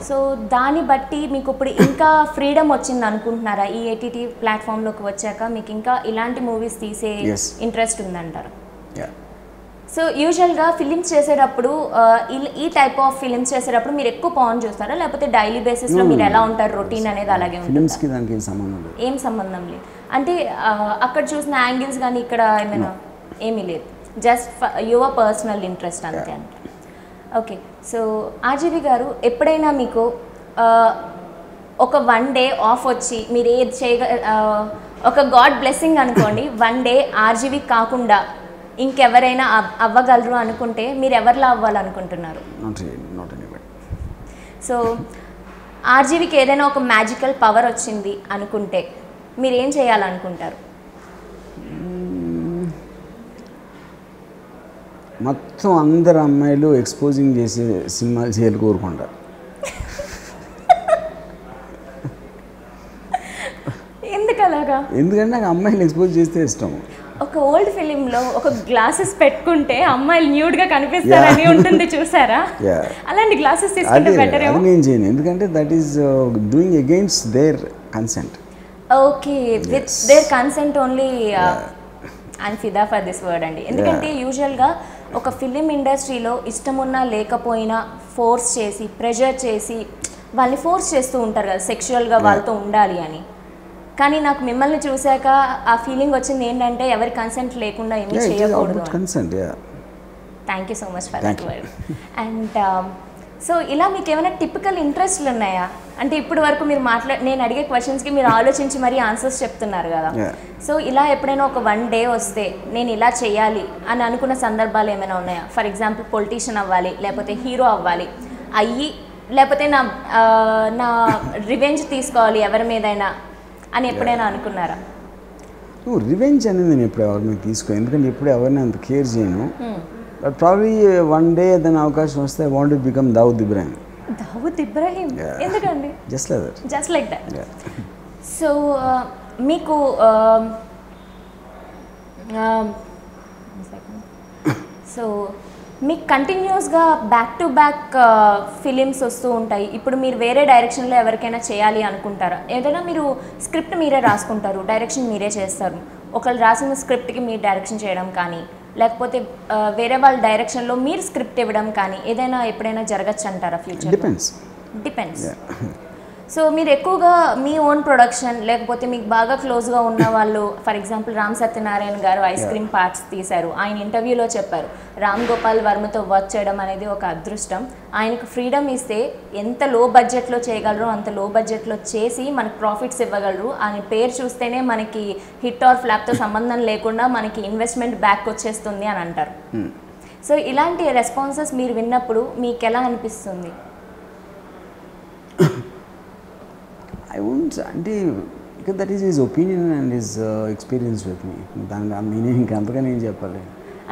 సో దాన్ని బట్టి మీకు ఇప్పుడు ఇంకా ఫ్రీడమ్ వచ్చింది అనుకుంటున్నారా? ఈ ఏటీటీ ప్లాట్ఫామ్లోకి వచ్చాక మీకు ఇంకా ఇలాంటి మూవీస్ తీసే ఇంట్రెస్ట్ ఉందంటారా? సో యూజువల్గా ఫిలిమ్స్ చేసేటప్పుడు ఈ టైప్ ఆఫ్ ఫిలిమ్స్ చేసేటప్పుడు మీరు ఎక్కువ పార్న్ చూస్తారా, లేకపోతే డైలీ బేసిస్లో మీరు ఎలా ఉంటారు, రొటీన్ అనేది అలాగే ఉంటుంది? ఫిలిమ్స్కి దానికి ఏం సంబంధం లేదు అంటే అక్కడ చూసిన యాంగిల్స్ కానీ ఇక్కడ ఏమైనా ఏమీ లేదు, జస్ట్ యువర్ పర్సనల్ ఇంట్రెస్ట్ అంతే అంటే. ఓకే. సో ఆర్జీవి గారు ఎప్పుడైనా మీకు ఒక 1 డే ఆఫ్ వచ్చి మీరు ఏది ఒక గాడ్ బ్లెస్సింగ్ అనుకోండి, 1 డే ఆర్జీవి కాకుండా ఇంకెవరైనా అవ్వగలరు అనుకుంటే మీరు ఎవరిలా అవ్వాలనుకుంటున్నారు? సో ఆర్జీవికి ఏదైనా ఒక మ్యాజికల్ పవర్ వచ్చింది అనుకుంటే మీరు ఏం చేయాలనుకుంటారు? మొత్తం అందరు అమ్మాయిలు ఎక్స్పోజింగ్ చేసే సినిమాలు చేయాలి కోరుకుంటారు. ఎందుకు అలాగా? ఎందుకంటే నాకు అమ్మాయిలు ఎక్స్పోజ్ చేస్తే ఇష్టం. ఒక ఓల్డ్ ఫిలింలో ఒక గ్లాసెస్ పెట్టుకుంటే అమ్మాయిలు న్యూడ్గా కనిపిస్తారని ఉంటుంది, చూసారా? అలాంటి గ్లాసెస్ తీసుకుంటే బెటర్ ఏమో. నేను చేయను, ఎందుకంటే that is doing against their consent. Okay, with their consent only. I'm ఫిదా ఫర్ దిస్ వర్డ్ అండి. ఎందుకంటే యూజువల్గా ఒక ఫిలిం ఇండస్ట్రీలో ఇష్టం ఉన్నా లేకపోయినా ఫోర్స్ చేసి, ప్రెషర్ చేసి వాళ్ళని ఫోర్స్ చేస్తూ ఉంటారు కదా సెక్షువల్గా వాళ్ళతో ఉండాలి అని. కానీ నాకు మిమ్మల్ని చూశాక ఆ ఫీలింగ్ వచ్చింది ఏంటంటే ఎవరి కన్సెంట్ లేకుండా ఏమీ చేయకూడదు. Thank you so much for that word. And so ఇలా మీకు ఏమైనా టిపికల్ ఇంట్రెస్ట్లు ఉన్నాయా? అంటే ఇప్పటి వరకు మీరు నేను అడిగే క్వశ్చన్స్కి మీరు ఆలోచించి మరీ ఆన్సర్స్ చెప్తున్నారు కదా. సో ఇలా ఎప్పుడైనా ఒక 1 డే వస్తే నేను ఇలా చేయాలి అని అనుకున్న సందర్భాలు ఏమైనా ఉన్నాయా? ఫర్ ఎగ్జాంపుల్ పొలిటీషియన్ అవ్వాలి, లేకపోతే హీరో అవ్వాలి, లేకపోతే నా రివెంజ్ తీసుకోవాలి ఎవరి మీదైనా అని ఎప్పుడైనా అనుకున్నారా? రివెంజ్ అనేది నేను ఎప్పుడు ఎవరి మీద తీసుకో, ఎందుకంటే ఎప్పుడు ఎవరిని అంత కేర్ చేయను. బట్ ప్రాబ్లీ 1 డే ఏదైనా అవకాశం వస్తే I want to become Dawood Ibrahim. Dawood Ibrahim ఎందుకండి? Just like that. సో మీకు సో మీకు కంటిన్యూస్గా బ్యాక్ టు బ్యాక్ ఫిలిమ్స్ వస్తూ ఉంటాయి. ఇప్పుడు మీరు వేరే డైరెక్షన్లో ఎవరికైనా చేయాలి అనుకుంటారా? ఏదైనా మీరు స్క్రిప్ట్ మీరే రాసుకుంటారు, డైరెక్షన్ మీరే చేస్తారు. ఒకళ్ళు రాసిన స్క్రిప్ట్కి మీరు డైరెక్షన్ చేయడం కానీ, లేకపోతే వేరే వాళ్ళ డైరెక్షన్లో మీరు స్క్రిప్ట్ ఇవ్వడం కానీ ఏదైనా ఎప్పుడైనా జరగచ్చు అంటారా ఫ్యూచర్? డిపెండ్స్. సో మీరు ఎక్కువగా మీ ఓన్ ప్రొడక్షన్ లేకపోతే మీకు బాగా క్లోజ్గా ఉన్న వాళ్ళు, ఫర్ ఎగ్జాంపుల్ రామ్ సత్యనారాయణ గారు ఐస్ క్రీమ్ పార్ట్స్ తీశారు. ఆయన ఇంటర్వ్యూలో చెప్పారు రామ్ గోపాల్ వర్మతో వర్క్ చేయడం అనేది ఒక అదృష్టం. ఆయనకు ఫ్రీడమ్ ఇస్తే ఎంత లో బడ్జెట్లో చేయగలరు అంత లో బడ్జెట్లో చేసి మనకు ప్రాఫిట్స్ ఇవ్వగలరు. ఆయన పేరు చూస్తేనే మనకి హిట్ ఆర్ ఫ్లాప్తో సంబంధం లేకుండా మనకి ఇన్వెస్ట్మెంట్ బ్యాక్ వచ్చేస్తుంది అని అంటారు. సో ఇలాంటి రెస్పాన్సెస్ మీరు విన్నప్పుడు మీకు ఎలా అనిపిస్తుంది? I won't, అంటే because that is his opinion and his experience with me. దాని మీనింగ్ ఇంకా అంతగా నేను చెప్పాలి.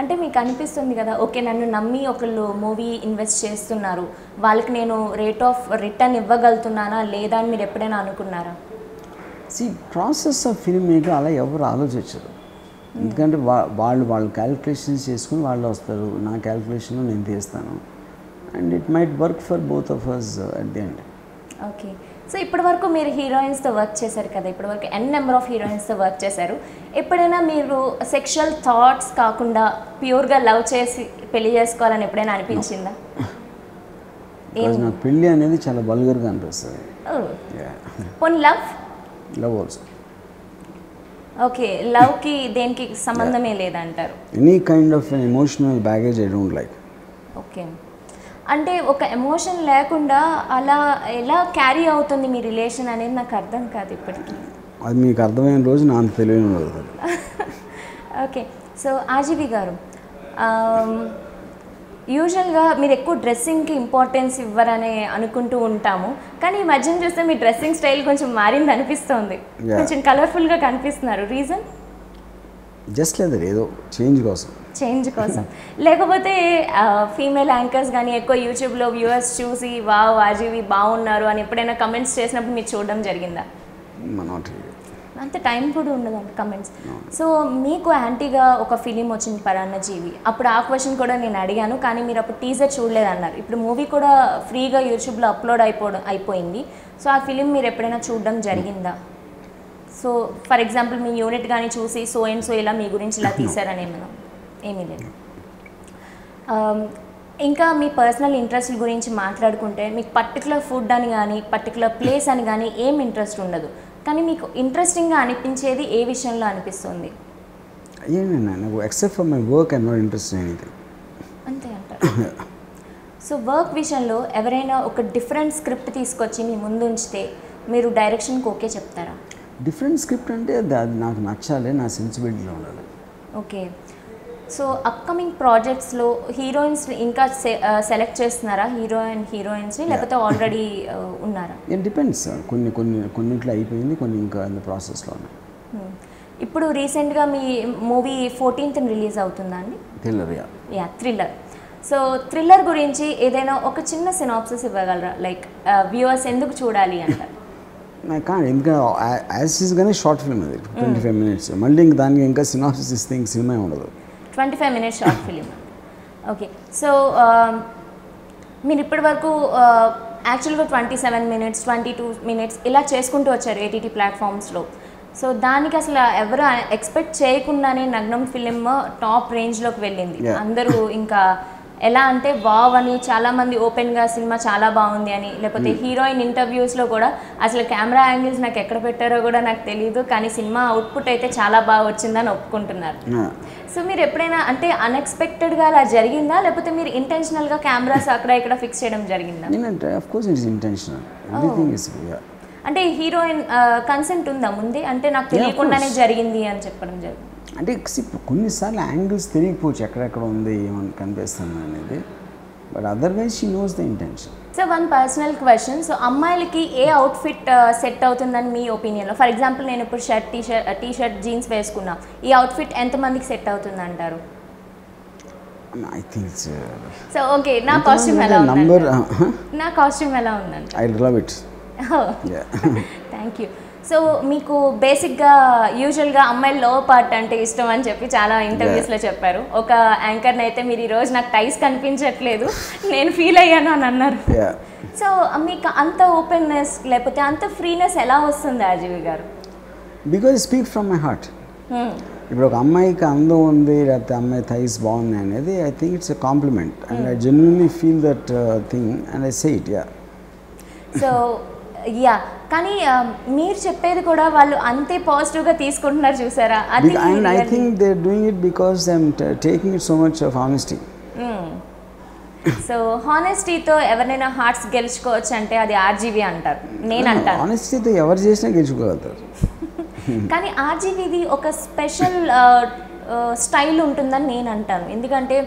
అంటే మీకు అనిపిస్తుంది కదా, ఓకే నన్ను నమ్మి ఒకళ్ళు మూవీ ఇన్వెస్ట్ చేస్తున్నారు, వాళ్ళకి నేను రేట్ ఆఫ్ రిటర్న్ ఇవ్వగలుగుతున్నానా లేదా అని మీరు ఎప్పుడైనా అనుకున్నారా? ప్రాసెస్ ఆఫ్ ఫిల్మ్ మేకర్ అలా ఎవరు ఆలోచించరు. ఎందుకంటే వాళ్ళు క్యాలిక్యులేషన్స్ చేసుకుని వాళ్ళు వస్తారు, నా క్యాలిక్యులేషన్లో నేను తీస్తాను, and it might work for both of us at the end. Okay. So ఇప్పటి వరకు మీరు హీరోయిన్స్తో వర్క్ చేశారు కదా, ఇప్పటి వరకు నెంబర్ ఆఫ్ హీరోయిన్స్తో వర్క్ చేశారు. ఎప్పుడైనా మీరు సెక్షువల్ థాట్స్ కాకుండా ప్యూర్గా లవ్ చేసి పెళ్లి చేసుకోవాలని ఎప్పుడైనా అనిపించిందా? బికాజ్ నాకు పెళ్ళి అనేది చాలా బల్గర్గా అనిపిస్తుంది. పోనీ లవ్? Love also. ఓకే, లవ్కి దేనికి సంబంధమే లేదంటారు? Any kind of emotional baggage I don't like. Okay, అంటే ఒక ఎమోషన్ లేకుండా అలా ఎలా క్యారీ అవుతుంది మీ రిలేషన్ అనేది నాకు అర్థం కాదు ఇప్పటికీ. అది మీకు అర్థమైన రోజు నా అంత తెలియని రోజు. ఓకే, సో ఆర్జీవి గారు, యూజువల్గా మీరు ఎక్కువ డ్రెస్సింగ్కి ఇంపార్టెన్స్ ఇవ్వరని అనుకుంటూ ఉంటాము, కానీ ఈ మధ్యన చూస్తే మీ డ్రెస్సింగ్ స్టైల్ కొంచెం మారింది అనిపిస్తుంది, కొంచెం కలర్ఫుల్గా కనిపిస్తున్నారు. రీజన్? జస్ట్ లేదు, ఏదో చేంజ్ కోసం. లేకపోతే ఫీమేల్ యాంకర్స్ కానీ ఎక్కువ యూట్యూబ్లో వ్యూవర్స్ చూసి వావ్ ఆర్జీవి బాగున్నారు అని ఎప్పుడైనా కమెంట్స్ చేసినప్పుడు మీరు చూడడం జరిగిందా? అంత టైం కూడా ఉండదండి కమెంట్స్. సో మీకు యాంటీగా ఒక ఫిలిం వచ్చింది పరాన్నజీవి, అప్పుడు ఆ క్వశ్చన్ కూడా నేను అడిగాను, కానీ మీరు అప్పుడు టీజర్ చూడలేదన్నారు. ఇప్పుడు మూవీ కూడా ఫ్రీగా యూట్యూబ్లో అప్లోడ్ అయిపోయింది. సో ఆ ఫిలిం మీరు ఎప్పుడైనా చూడడం జరిగిందా? So for example me unit కానీ చూసి సో అండ్ సో ఇలా మీ గురించి ఇలా తీశారని ఏమీ లేదు. ఇంకా మీ పర్సనల్ ఇంట్రెస్ట్ గురించి మాట్లాడుకుంటే మీకు పర్టికులర్ ఫుడ్ అని కానీ పర్టికులర్ ప్లేస్ అని కానీ ఏం ఇంట్రెస్ట్ ఉండదు, కానీ మీకు ఇంట్రెస్టింగ్గా అనిపించేది ఏ విషయంలో అనిపిస్తుంది? నాకు except for my work I not interested in anything. అంతే అంటారు. సో వర్క్ విషయంలో ఎవరైనా ఒక డిఫరెంట్ స్క్రిప్ట్ తీసుకొచ్చి మీ ముందు ఉంచితే మీరు డైరెక్షన్కి ఓకే చెప్తారా? డిఫరెంట్ స్క్రిప్ట్ అంటే అది నాకు నచ్చాలి, నా సెన్సిబిలిటీలో ఉండాలి. ఓకే, సో అప్కమింగ్ ప్రాజెక్ట్స్లో హీరోయిన్స్ ఇంకా సెలెక్ట్ చేస్తున్నారా హీరోయిన్స్ని, లేకపోతే ఆల్రెడీ ఉన్నారా? It depends. కొన్నిట్లో అయిపోయింది, కొన్ని ఇంకా ఇన్ ద ప్రాసెస్లో ఉన్నాయి. ఇప్పుడు రీసెంట్గా మీ మూవీ 14th రిలీజ్ అవుతుందా అండి? థ్రిల్లర్. సో థ్రిల్లర్ గురించి ఏదైనా ఒక చిన్న సినాప్సిస్ ఇవ్వగలరా? లైక్ వ్యూవర్స్ ఎందుకు చూడాలి అంటారు? ఇంకా యాజ్ ఈజ్ కానీ షార్ట్ ఫిల్మ్ అది 25 minutes. మళ్ళీ ఇంక దానికి ఇంకా సినాప్సిస్ ఇస్తే ఇంక సినిమా ఉండదు. 25 minutes short film. Okay, so మీరు ఇప్పటి వరకు యాక్చువల్గా 27 minutes 22 minutes ఇలా చేసుకుంటూ వచ్చారు ఏటీటీ ప్లాట్ఫామ్స్లో. సో దానికి అసలు ఎవరు ఎక్స్పెక్ట్ చేయకుండానే నగ్నం ఫిలిం టాప్ రేంజ్లోకి వెళ్ళింది. అందరూ ఇంకా ఎలా అంటే వావ్ అని, చాలామంది ఓపెన్గా సినిమా చాలా బాగుంది అని, లేకపోతే హీరోయిన్ ఇంటర్వ్యూస్లో కూడా అసలు కెమెరా యాంగిల్స్ నాకు ఎక్కడ పెట్టారో కూడా నాకు తెలియదు, కానీ సినిమా అవుట్పుట్ అయితే చాలా బాగా వచ్చిందని ఒప్పుకుంటున్నారు. సో మీరు ఎప్పుడైనా అంటే అన్ఎక్స్పెక్టెడ్గా అలా జరిగిందా, లేకపోతే మీరు ఇంటెన్షనల్గా కెమెరాస్ అక్కడ ఇక్కడ ఫిక్స్ చేయడం జరిగిందా? అంటే హీరోయిన్ కన్సెంట్ ఉందా ముందే, అంటే నాకు తెలియకుండానే జరిగింది అని చెప్పడం జరిగింది? అంటే కొన్నిసార్లు యాంగిల్స్ తెలియకపోవచ్చు ఎక్కడెక్కడ ఉంది ఏమని కనిపిస్తుంది అనేది, but otherwise she knows the intention. So one personal question, so అమ్మాయిలకి ఏ అవుట్ఫిట్ సెట్ అవుతుందని మీ ఒపీనియన్లో? ఫర్ ఎగ్జాంపుల్ నేను ఇప్పుడు టీ-షర్ట్ జీన్స్ వేసుకున్నా, ఈ అవుట్ఫిట్ ఎంతమందికి సెట్ అవుతుంది అంటారు? ఐ థింక్ సో ఓకే, నా కాస్ట్యూమ్ ఎలా ఉందంటే I love it. Thank you. So మీకు బేసిక్గా యూజువల్గా అమ్మాయిల లో పార్ట్ అంటే ఇష్టం అని చెప్పి చాలా ఇంటర్వ్యూస్లో చెప్పారు. ఒక యాంకర్ని అయితే మీరు ఈరోజు నాకు టైస్ కనిపించట్లేదు, నేను ఫీల్ అయ్యాను అని అన్నారు. సో మీకు అంత ఓపెన్నెస్ లేకపోతే అంత ఫ్రీనెస్ ఎలా వస్తుంది ఆర్జీవి గారు? Because speak from my heart. ఇప్పుడు ఒక అమ్మాయికి అందం ఉంది లేకపోతే అమ్మాయి థైస్ బాగుంది అనేది I think it's a compliment and I genuinely feel that thing and I say it. So కానీ మీరు చెప్పేది కూడా వాళ్ళు అంతే పాజిటివ్గా తీసుకుంటున్నారు చూసారా? అది I think they are doing it because they are taking it so much of honesty. So హానెస్టీతో ఎవరైనా హార్ట్స్ గెలుచుకోవచ్చు అంటే అది ఆర్జీవి అంటారు, నేను అంటాను. హానెస్టీతో ఎవరు చేసినా గెలుచుకోగలుగుతారు. కానీ ఆర్జీవిది ఒక స్పెషల్ స్టైల్ ఉంటుందని నేను అంటాను, ఎందుకంటే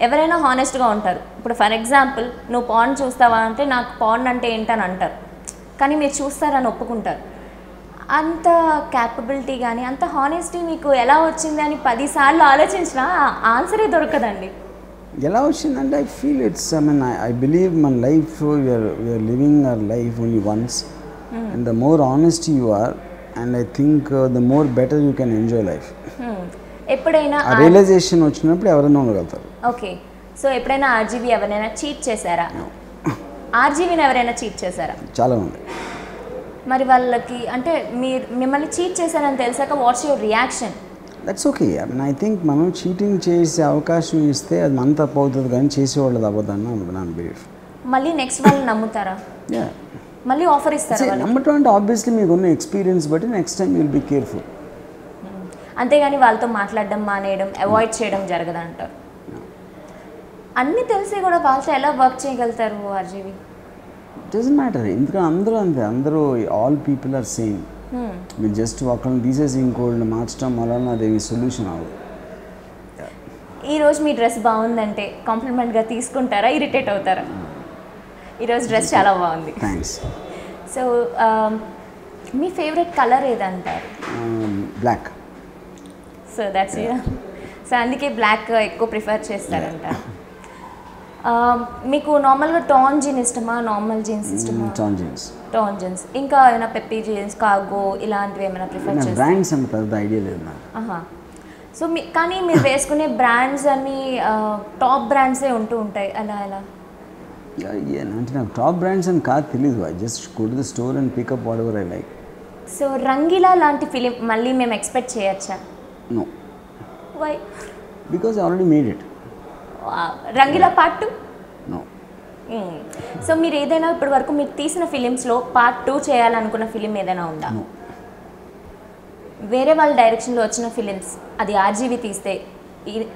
ఎవరైనా హానెస్ట్గా ఉంటారు. ఇప్పుడు ఫర్ ఎగ్జాంపుల్ నువ్వు పాన్ చూస్తావా అంటే నాకు పాన్ అంటే ఏంటని అంటారు, కానీ మీరు చూస్తారని ఒప్పుకుంటారు. అంత క్యాపబిలిటీ కానీ అంత హానెస్టీ మీకు ఎలా వచ్చింది అని 10 సార్లు ఆలోచించినా ఆన్సరే దొరకదండి. ఎలా వచ్చిందంటే I feel it's I believe మన life we're living our life only once and the more honest you are and I think the more better you can enjoy life. ఎప్పుడైనా రియలైజేషన్ వచ్చినప్పుడు ఎవరైనా ఉండగలుగుతారు. ఓకే, సో ఎప్పుడైనా RGV ఎవరైనా cheat చేశారా? ఆర్జీవిని ఎవరైనా చీట్ చేశారా? చాలామంది. మరి వాళ్ళకి అంటే మిమ్మల్ని చీట్ చేశారని తెలిసాక what's your reaction? That's okay. I think మనం చీటింగ్ చేసే అవకాశం ఇస్తే అది మన తప్పు అవుతుంది కానీ చేసేవాళ్ళది అవ్వదని నా బిలీఫ్. మళ్ళీ నెక్స్ట్ వాళ్ళు నమ్ముతారా? యా, మళ్ళీ ఆఫర్ ఇస్తారా వాళ్ళు? నమ్మటం అంటే ఆబ్వియస్లీ మీకున్న ఎక్స్పీరియన్స్ బట్టి next time will be careful. అంతేగాని వాళ్ళతో మాట్లాడడం మానేయడం, అవాయిడ్ చేయడం జరగదంటారు. అన్నీ తెలిసి కూడా వాళ్ళతో ఎలా వర్క్ చేయగలుగుతారు ఆర్జీవి? డజంట్ మ్యాటర్, ఎందుకంటే అందరూ అంతే, అందరూ ఆల్ పీపుల్ ఆర్ సేమ్. మీరు జస్ట్ ఒకళ్ళని తీసేసి ఇంకోళ్ళని మార్చడం వలన అదేమి సొల్యూషన్ అవ్వదు. ఈరోజు మీ డ్రెస్ బాగుందంటే కాంప్లిమెంట్గా తీసుకుంటారా, ఇరిటేట్ అవుతారా? ఈరోజు డ్రెస్ చాలా బాగుంది. థ్యాంక్స్. సో మీ ఫేవరెట్ కలర్ ఏదంటారు? బ్లాక్. సో దట్స్ సో అందుకే బ్లాక్ ఎక్కువ ప్రిఫర్ చేస్తారంట. మీకు నార్మల్గా టాన్ జీన్ ఇష్టమా, నార్మల్ జీన్స్ ఇష్టమా? Tan jeans. Tan jeans. ఇంకా ఏమైనా పెప్పీ జీన్స్, కార్గో ఇలాంటివి ఏమైనా ప్రిఫర్ చేస్తారా? బ్రాండ్స్ అంటే పెద్ద ఐడియా లేదు నాకు. సో కానీ మీరు వేసుకునే బ్రాండ్స్ అన్నీ టాప్ బ్రాండ్సే ఉంటూ ఉంటాయి, అలా ఎలా? అంటే నాకు టాప్ బ్రాండ్స్ అని కాదు, తెలీదు. I just go to the store and pick up whatever I like. So Rangeela లాంటి ఫిలిం మళ్ళీ మేము ఎక్స్పెక్ట్ చేయొచ్చా? No. Why? Because I already made it. Rangeela part 2? No. So మీరు ఏదైనా ఇప్పటి వరకు మీరు తీసిన ఫిలిమ్స్లో పార్ట్ 2 చేయాలనుకున్న ఫిలిం ఏదైనా ఉందా? వేరే వాళ్ళ డైరెక్షన్లో వచ్చిన ఫిలిమ్స్, అది ఆర్జీవి తీస్తే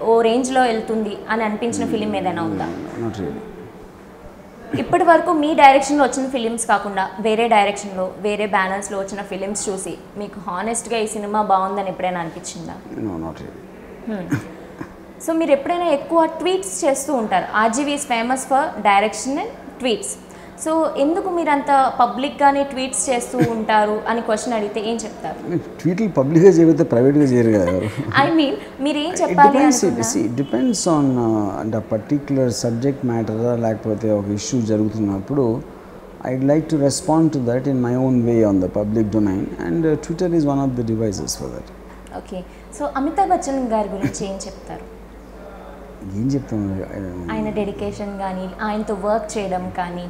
ఓ రేంజ్లో వెళ్తుంది అని అనిపించిన ఫిలిం ఏదైనా ఉందా? Not really. ఇప్పటి వరకు మీ డైరెక్షన్లో వచ్చిన ఫిలిమ్స్ కాకుండా వేరే డైరెక్షన్లో, వేరే బ్యానర్స్లో వచ్చిన ఫిలిమ్స్ చూసి మీకు హానెస్ట్గా ఈ సినిమా బాగుందని ఎప్పుడైనా అనిపించిందా? No, not really. సో మీరు ఎప్పుడైనా ఎక్కువ ట్వీట్స్ చేస్తూ ఉంటారు. RGV is famous for direction and tweets. So ఎందుకు మీరు అంత పబ్లిక్గానే ట్వీట్స్ చేస్తూ ఉంటారు అని క్వశ్చన్ అడిగితే ఏం చెప్తారు? ట్వీట్లు పబ్లిక్గా చేయకపోతే ప్రైవేట్గా చేయరు కదా. ఐ మీన్ మీరు ఏం చెప్పాలి? డిపెండ్స్ ఆన్ అంటే పర్టిక్యులర్ సబ్జెక్ట్ మ్యాటరా, లేకపోతే ఒక ఇష్యూ జరుగుతున్నప్పుడు I'd like to respond to that in my own way on the public domain, and Twitter is one of the devices for that. Okay. So Amitabh Bachchan గారి గురించి ఏం చెప్తారు? ఏం చెప్తాను, ఆయన డెడికేషన్ కానీ, ఆయనతో వర్క్ చేయడం కానీ.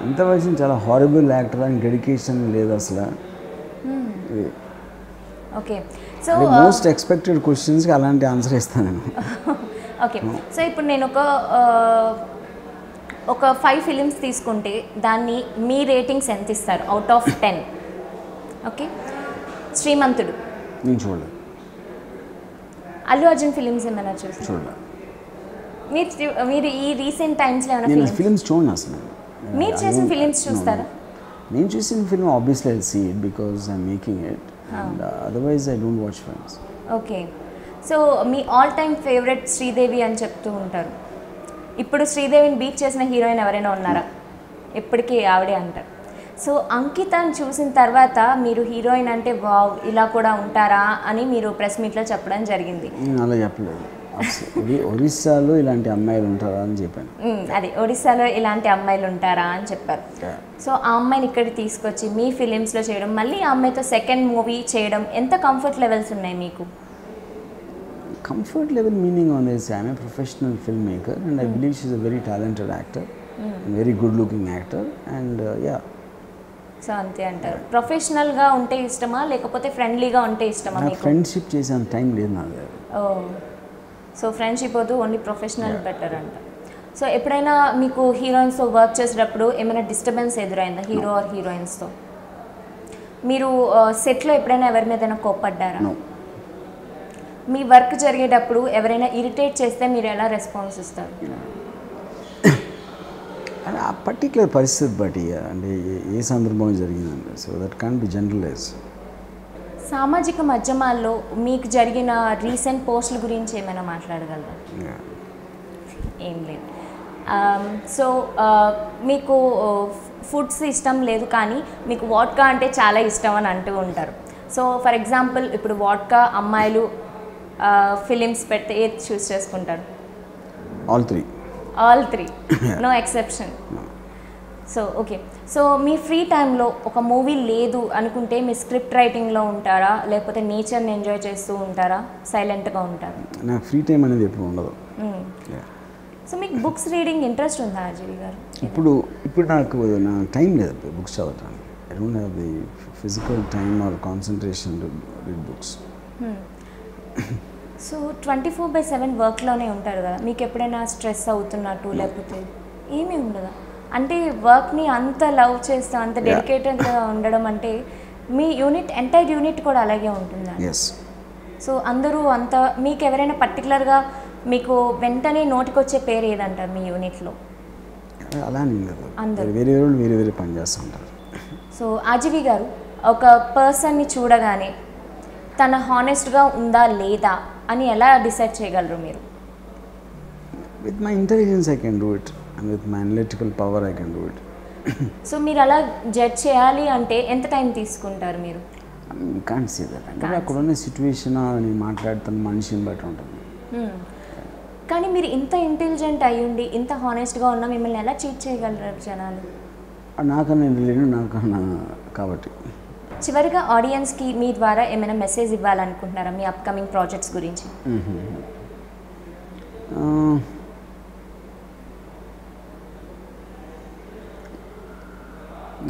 అంత వయసు చాలా హారబుల్ యాక్టర్ అని డెడికేషన్ లేదు అసలు. ఓకే. సో మోస్ట్ ఎక్స్పెక్టెడ్ క్వశ్చన్స్కి అలాంటి ఆన్సర్ ఇస్తాను నేను. ఓకే. సో ఇప్పుడు నేను ఒక 5 ఫిలిమ్స్ తీసుకుంటే దాన్ని మీ రేటింగ్స్ ఎంత ఇస్తారు అవుట్ ఆఫ్ 10? ఓకే. శ్రీమంతుడు నేను చూడలేదు. అల్లు అర్జున్ ఫిలిమ్స్ ఏమైనా చూసి చూడలేదు. మీరు ఈ రీసెంట్ టైమ్స్లో ఏమైనా ఫిలిమ్స్ చూడండి అసలు. మీరు చేసిన ఫిలిమ్స్ చూస్తారా? నేను చూసిన film obviously I see it because I'm making it, and otherwise I don't watch films. Okay. So మీ ఆల్ టైమ్ ఫేవరెట్ శ్రీదేవి అని చెప్తూ ఉంటారు. ఇప్పుడు శ్రీదేవిని బీట్ చేసిన హీరోయిన్ ఎవరైనా ఉన్నారా? ఎప్పటికీ ఆవిడే అంటారు. సో అంకితని చూసిన తర్వాత మీరు హీరోయిన్ అంటే వావ్ ఇలా కూడా ఉంటారా అని మీరు ప్రెస్ మీట్లో చెప్పడం జరిగింది. నేను అలా చెప్పలేదు. ఒరిస్సాలో ఇలాంటి అమ్మాయిలు ఉంటారా అని చెప్పాను. అది ఒడిస్సాలో ఇలాంటి అమ్మాయిలు ఉంటారా అని చెప్పారు. సో ఆ అమ్మాయిని ఇక్కడికి తీసుకొచ్చి మీ ఫిలిమ్స్లో చేయడం, మళ్ళీ ఆ అమ్మాయితో సెకండ్ మూవీ చేయడం ఎంత కంఫర్ట్ లెవెల్స్ ఉన్నాయి మీకు? Comfort level meaning on this, I'm a professional film maker and I believe she is a very talented actor, very good looking actor, and yeah. So అంతే అంటారు. ప్రొఫెషనల్గా ఉంటే ఇష్టమా లేకపోతే ఫ్రెండ్లీగా ఉంటే ఇష్టమా మీకు? ఫ్రెండ్షిప్ చేసే టైం లేదు నా దగ్గర. సో ఫ్రెండ్షిప్ వద్దు, ఓన్లీ ప్రొఫెషనల్ బెటర్ అంట. సో ఎప్పుడైనా మీకు హీరోయిన్స్తో వర్క్ చేసేటప్పుడు ఏమైనా డిస్టర్బెన్స్ ఎదురైందా హీరో ఆర్ హీరోయిన్స్తో? మీరు సెట్లో ఎప్పుడైనా ఎవరి మీదైనా కోప్పడ్డారా? మీ వర్క్ జరిగేటప్పుడు ఎవరైనా ఇరిటేట్ చేస్తే మీరు ఎలా రెస్పాన్స్ ఇస్తారు? ఆ పర్టిక్యులర్ పరిస్థితి బట్టి, అంటే ఏ సందర్భంలో జరిగిందంటే, so that can't be generalise. సామాజిక మాధ్యమాల్లో మీకు జరిగిన రీసెంట్ పోస్టుల గురించి ఏమైనా మాట్లాడగలరా? ఏం లేదు. సో మీకు ఫుడ్స్ ఇష్టం లేదు కానీ మీకు వాడ్కా అంటే చాలా ఇష్టం అని అంటూ ఉంటారు. సో ఫర్ ఎగ్జాంపుల్ ఇప్పుడు వాడ్కా అమ్మాయిలు ఫిలిమ్స్ పెడితే ఏది చూస్ చేసుకుంటారు? All three no exception. So okay. So మీ ఫ్రీ టైంలో ఒక మూవీ లేదు అనుకుంటే మీ స్క్రిప్ట్ రైటింగ్లో ఉంటారా లేకపోతే నేచర్ని ఎంజాయ్ చేస్తూ ఉంటారా, సైలెంట్గా ఉంటారా? నాకు ఫ్రీ టైం అనేది ఎప్పుడు ఉండదు. సో మీకు బుక్స్ రీడింగ్ ఇంట్రెస్ట్ ఉందా ఆర్జీవి గారు? ఇప్పుడు నాకు టైం లేదు బుక్స్ చదవడానికి. I don't have the physical time or concentration to read books. So 24/7 వర్క్లోనే ఉంటారు కదా, మీకు ఎప్పుడైనా స్ట్రెస్ అవుతున్నట్టు లేకపోతే ఏమీ ఉండదా? అంటే వర్క్ని అంత లవ్ చేస్తూ అంత డెడికేటెడ్గా ఉండడం అంటే మీ యూనిట్ ఎంటైర్ యూనిట్ కూడా అలాగే ఉంటుందా? ఎస్. సో అందరూ అంత మీకు ఎవరైనా పర్టికులర్గా మీకు వెంటనే నోటికొచ్చే పేరు ఏదంటారు మీ యూనిట్లో? అలా అని లేదు, అందరూ వేరే వాళ్ళు వేరే వేరే పని చేస్తూ ఉంటారు. సో ఆర్జీవి గారు ఒక పర్సన్ని చూడగానే తన హానెస్ట్గా ఉందా లేదా అని ఎలా డిసైడ్ చేయగలరు మీరు? With my intelligence I can do it, and with my analytical power I can do it. So మీరు అలా జడ్జ్ చేయాలి అంటే ఎంత టైం తీసుకుంటారు మీరు? Can't see that. అంటే అక్కడ ఉన్న సిచ్యువేషన్, నేను మాట్లాడుతున్న మనిషిని బట్టి ఉంటుంది. కానీ మీరు ఇంత ఇంటెలిజెంట్ అయ్యుండి ఇంత హానెస్ట్గా ఉన్నా మిమ్మల్ని ఎలా చీట్ చేయగలరు జనాలు? నాకన్నా నేను నాకన్నా కాబట్టి. చివరిగా ఆడియన్స్కి మీ ద్వారా ఏమైనా మెసేజ్ ఇవ్వాలనుకుంటున్నారా మీ అప్కమింగ్ ప్రాజెక్ట్స్ గురించి?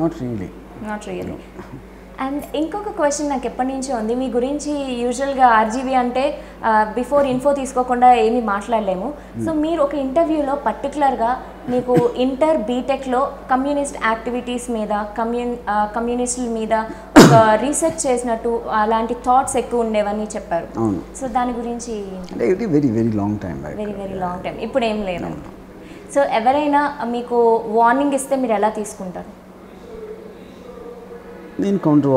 Not really. అండ్ ఇంకొక క్వశ్చన్ నాకు ఎప్పటి నుంచో ఉంది మీ గురించి. యూజువల్గా ఆర్జీవి అంటే బిఫోర్ ఇన్ఫో తీసుకోకుండా ఏమీ మాట్లాడలేము. సో మీరు ఒక ఇంటర్వ్యూలో పర్టికులర్గా మీకు ఇంటర్ బీటెక్లో కమ్యూనిస్ట్ యాక్టివిటీస్ మీద కమ్యూనిస్టుల మీద ఒక రీసెర్చ్ చేసినట్టు అలాంటి థాట్స్ ఎక్కువ ఉండేవని చెప్పారు. సో దాని గురించి వెరీ లాంగ్ టైం ఇప్పుడు ఏం లేదు. సో ఎవరైనా మీకు వార్నింగ్ ఇస్తే మీరు ఎలా తీసుకుంటారు? నేను కౌంటర్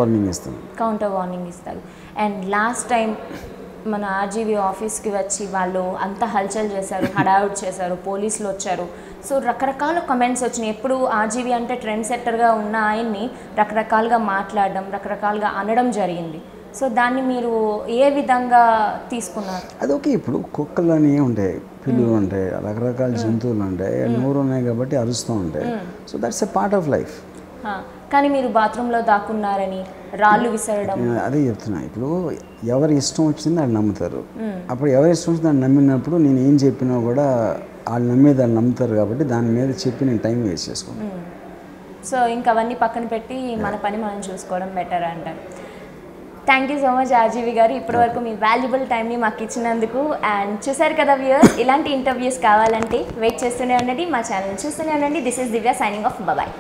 వార్నింగ్ ఇస్తారు. అండ్ లాస్ట్ టైం మన ఆర్జీవి ఆఫీస్కి వచ్చి వాళ్ళు అంత హల్చల్ చేశారు, హడావుడ్ చేశారు, పోలీసులు వచ్చారు. సో రకరకాల కమెంట్స్ వచ్చినాయి. ఎప్పుడు ఆర్జీవి అంటే ట్రెండ్ సెట్టర్గా ఉన్న ఆయన్ని రకరకాలుగా మాట్లాడడం, రకరకాలుగా అనడం జరిగింది. సో దాన్ని మీరు ఏ విధంగా తీసుకున్నారు? అదొకే. ఇప్పుడు కుక్కలు అని ఉంటాయి, పిల్లులు ఉంటాయి, రకరకాల జంతువులు ఉంటాయి, నోరు ఉన్నాయి కాబట్టి అరుస్తూ ఉంటాయి. So that's a part of life. కానీ మీరు బాత్రూంలో దాక్కున్నారని రాళ్ళు విసరడం, అదే చెప్తున్నా. ఇప్పుడు ఎవరి ఇష్టం వచ్చింది వాళ్ళు నమ్ముతారు. అప్పుడు ఎవరి ఇష్టం వచ్చింది వాళ్ళు నమ్మినప్పుడు నేను ఏం చెప్పినా కూడా వాళ్ళు నమ్మేది వాళ్ళు నమ్ముతారు కాబట్టి దాని మీద చెప్పి నేను టైం వేస్ట్ చేసుకున్నాను. సో ఇంకా అవన్నీ పక్కన పెట్టి మన పని మనం చూసుకోవడం బెటర్ అంటారు. Thank you so much RGV గారు, ఇప్పటివరకు మీ వాల్యుబుల్ టైంని మాకు ఇచ్చినందుకు. అండ్ చూసారు కదా వ్యూయర్స్, ఇలాంటి ఇంటర్వ్యూస్ కావాలంటే వెయిట్ చేస్తూనే ఉండండి, మా ఛానల్ చూస్తూనే ఉండండి. This is Divya signing off. Bye.